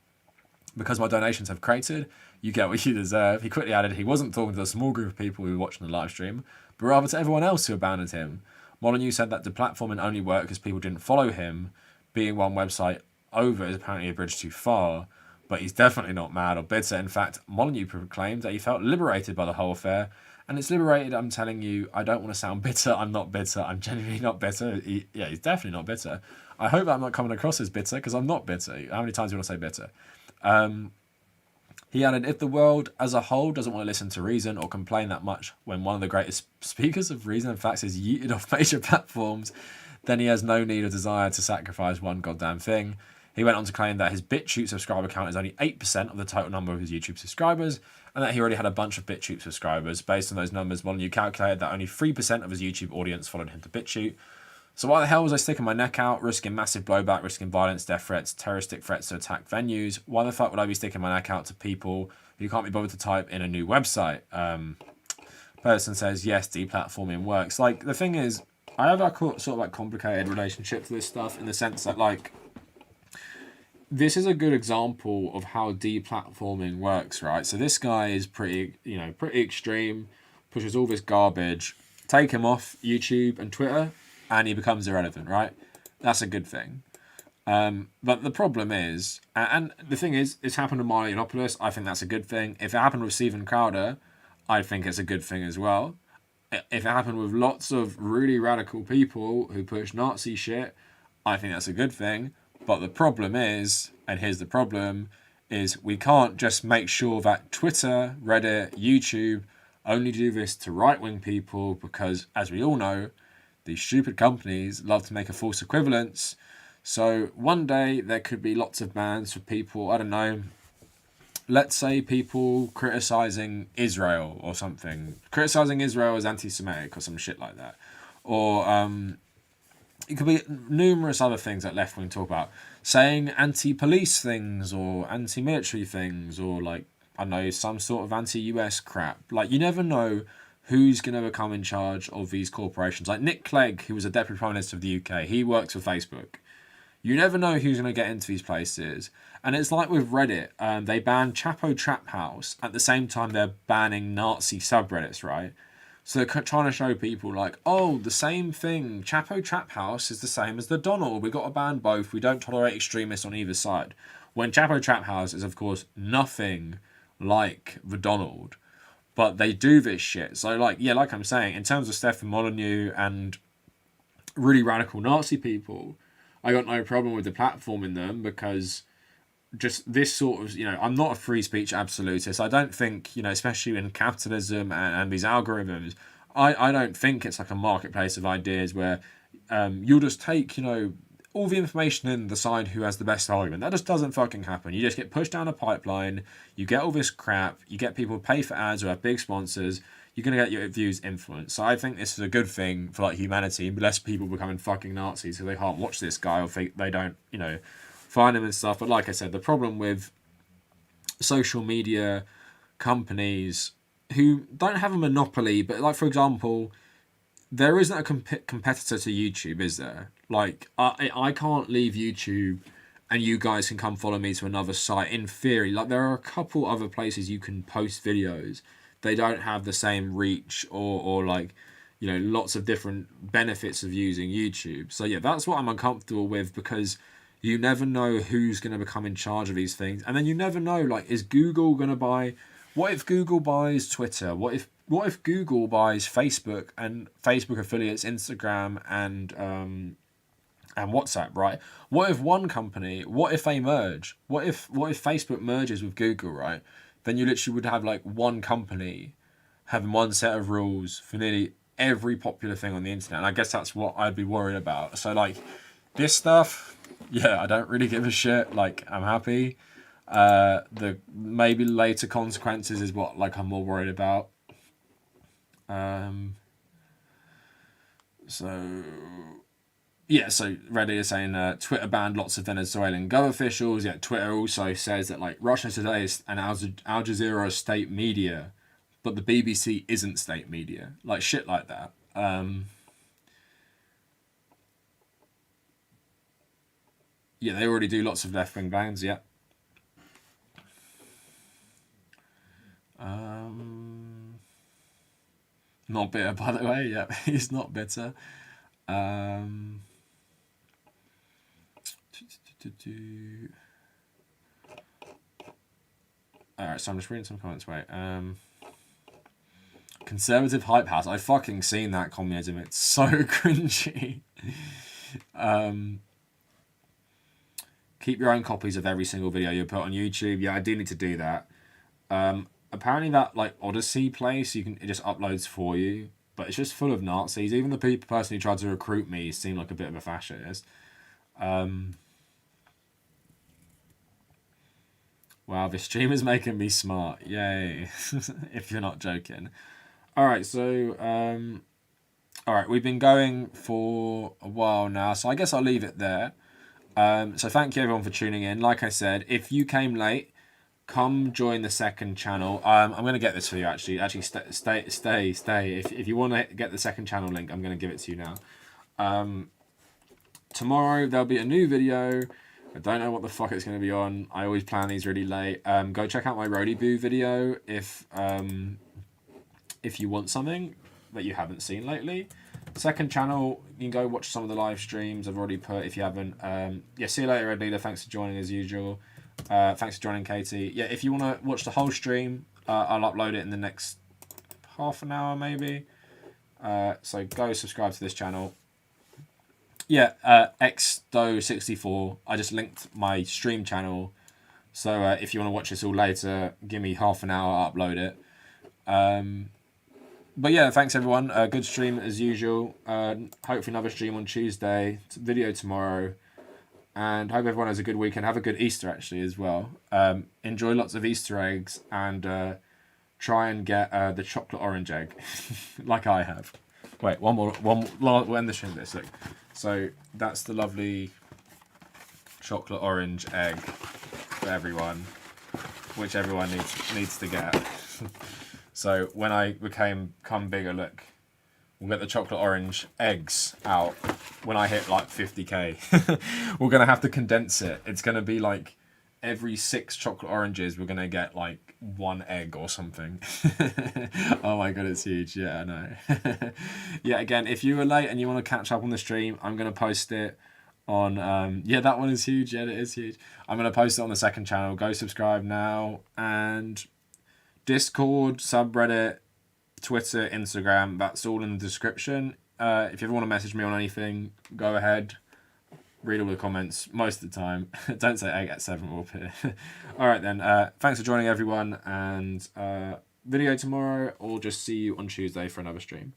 Because my donations have created, you get what you deserve. He quickly added he wasn't talking to a small group of people who were watching the live stream, but rather to everyone else who abandoned him. Molyneux said that deplatforming only worked because people didn't follow him. Being one website over is apparently a bridge too far, but he's definitely not mad or bitter. In fact, Molyneux proclaimed that he felt liberated by the whole affair. And it's liberated, I'm telling you. I don't want to sound bitter. I'm not bitter. I'm genuinely not bitter. He's definitely not bitter. I hope that I'm not coming across as bitter, because I'm not bitter. How many times do you want to say bitter? He added, if the world as a whole doesn't want to listen to reason or complain that much when one of the greatest speakers of reason and facts is yeeted off major platforms, then he has no need or desire to sacrifice one goddamn thing. He went on to claim that his BitChute subscriber count is only 8% of the total number of his YouTube subscribers, and that he already had a bunch of BitChute subscribers. Based on those numbers, Molyneux calculated that only 3% of his YouTube audience followed him to BitChute. So why the hell was I sticking my neck out, risking massive blowback, risking violence, death threats, terroristic threats to attack venues? Why the fuck would I be sticking my neck out to people who can't be bothered to type in a new website? Person says, yes, deplatforming works. Like, the thing is, I have a sort of like complicated relationship to this stuff in the sense that, like, this is a good example of how deplatforming works, right? So this guy is pretty extreme, pushes all this garbage, take him off YouTube and Twitter, and he becomes irrelevant, right? That's a good thing. But the problem is, and the thing is, it's happened to Marley Yiannopoulos. I think that's a good thing. If it happened with Stephen Crowder, I think it's a good thing as well. If it happened with lots of really radical people who push Nazi shit, I think that's a good thing. But the problem is, and here's the problem, is we can't just make sure that Twitter, Reddit, YouTube only do this to right-wing people because, as we all know, these stupid companies love to make a false equivalence. So one day there could be lots of bans for people, I don't know, let's say people criticising Israel or something. Criticising Israel as anti-Semitic or some shit like that. Or it could be numerous other things that left-wing talk about. Saying anti-police things or anti-military things or, like, I don't know, some sort of anti-US crap. Like, you never know who's going to become in charge of these corporations. Like Nick Clegg, who was a Deputy Prime Minister of the UK, he works for Facebook. You never know who's going to get into these places. And it's like with Reddit, they banned Chapo Trap House at the same time they're banning Nazi subreddits, right? So they're trying to show people like, oh, the same thing. Chapo Trap House is the same as the Donald. We've got to ban both. We don't tolerate extremists on either side. When Chapo Trap House is, of course, nothing like the Donald. But they do this shit. So, like, yeah, like I'm saying, in terms of Stefan Molyneux and really radical Nazi people, I got no problem with deplatforming them because just this sort of, I'm not a free speech absolutist. I don't think, especially in capitalism and these algorithms, I don't think it's like a marketplace of ideas where you'll just take, all the information in, decide who has the best argument. That just doesn't fucking happen. You just get pushed down a pipeline, you get all this crap, you get people pay for ads or have big sponsors, you're going to get your views influenced. So I think this is a good thing for, like, humanity, less people becoming fucking Nazis so they can't watch this guy or they don't, find him and stuff. But like I said, the problem with social media companies who don't have a monopoly, but, like, for example, there isn't a competitor to YouTube, is there? Like, I can't leave YouTube and you guys can come follow me to another site. In theory, like, there are a couple other places you can post videos. They don't have the same reach or like, lots of different benefits of using YouTube. So, yeah, that's what I'm uncomfortable with because you never know who's going to become in charge of these things. And then you never know, like, is Google going to buy... What if Google buys Twitter? What if Google buys Facebook and Facebook affiliates Instagram and WhatsApp, right? What if one company, what if they merge? What if Facebook merges with Google, right? Then you literally would have, like, one company having one set of rules for nearly every popular thing on the internet. And I guess that's what I'd be worried about. So, like, this stuff, yeah, I don't really give a shit. Like, I'm happy. The maybe later consequences is what, like, I'm more worried about. So Reddit is saying Twitter banned lots of Venezuelan gov officials. Yeah, Twitter also says that, like, Russia Today is an Al Jazeera state media, but the BBC isn't state media. Like, shit like that. Yeah, they already do lots of left-wing bans, yeah. Not bitter, by the way. Yeah, he's not bitter. Alright, so I'm just reading some comments. Wait. Conservative Hype House. I've fucking seen that communism. It's so cringy. Keep your own copies of every single video you put on YouTube. Yeah, I do need to do that. Apparently that, like, Odyssey place, it just uploads for you, but it's just full of Nazis. Even the person who tried to recruit me seemed like a bit of a fascist. Wow, this stream is making me smart. Yay. If you're not joking. Alright, so alright, we've been going for a while now, so I guess I'll leave it there. So thank you everyone for tuning in. Like I said, if you came late, come join the second channel. I'm going to get this for you actually. Actually, stay. If you want to get the second channel link, I'm going to give it to you now. Tomorrow there'll be a new video. I don't know what the fuck it's going to be on. I always plan these really late. Go check out my Roadie Boo video if you want something that you haven't seen lately. Second channel, you can go watch some of the live streams I've already put if you haven't. Yeah, see you later, Red Leader. Thanks for joining as usual. Thanks for joining, Katie. Yeah, if you want to watch the whole stream, I'll upload it in the next half an hour maybe. So go subscribe to this channel. Yeah, xdo64. I just linked my stream channel. So if you want to watch this all later, give me half an hour, I'll upload it. But yeah, thanks everyone. Good stream as usual. Hopefully another stream on Tuesday. Video tomorrow. And hope everyone has a good weekend. Have a good Easter actually as well. Enjoy lots of Easter eggs and try and get the chocolate orange egg, like I have. Wait, one more. We'll end the stream with this. Look. So that's the lovely chocolate orange egg for everyone, which everyone needs to get. So when I become bigger, look, we'll get the chocolate orange eggs out when I hit like 50k. We're going to have to condense it. It's going to be like every 6 chocolate oranges, we're going to get like 1 egg or something. Oh my god, it's huge. Yeah, I know. Yeah, again, if you were late and you want to catch up on the stream, I'm going to post it on... yeah, that one is huge. Yeah, it is huge. I'm going to post it on the second channel. Go subscribe now. And... Discord, subreddit, Twitter, Instagram, that's all in the description. If you ever want to message me on anything, go ahead. Read all the comments most of the time. Don't say egg at 7 will appear. Alright then, thanks for joining everyone, and video tomorrow, or just see you on Tuesday for another stream.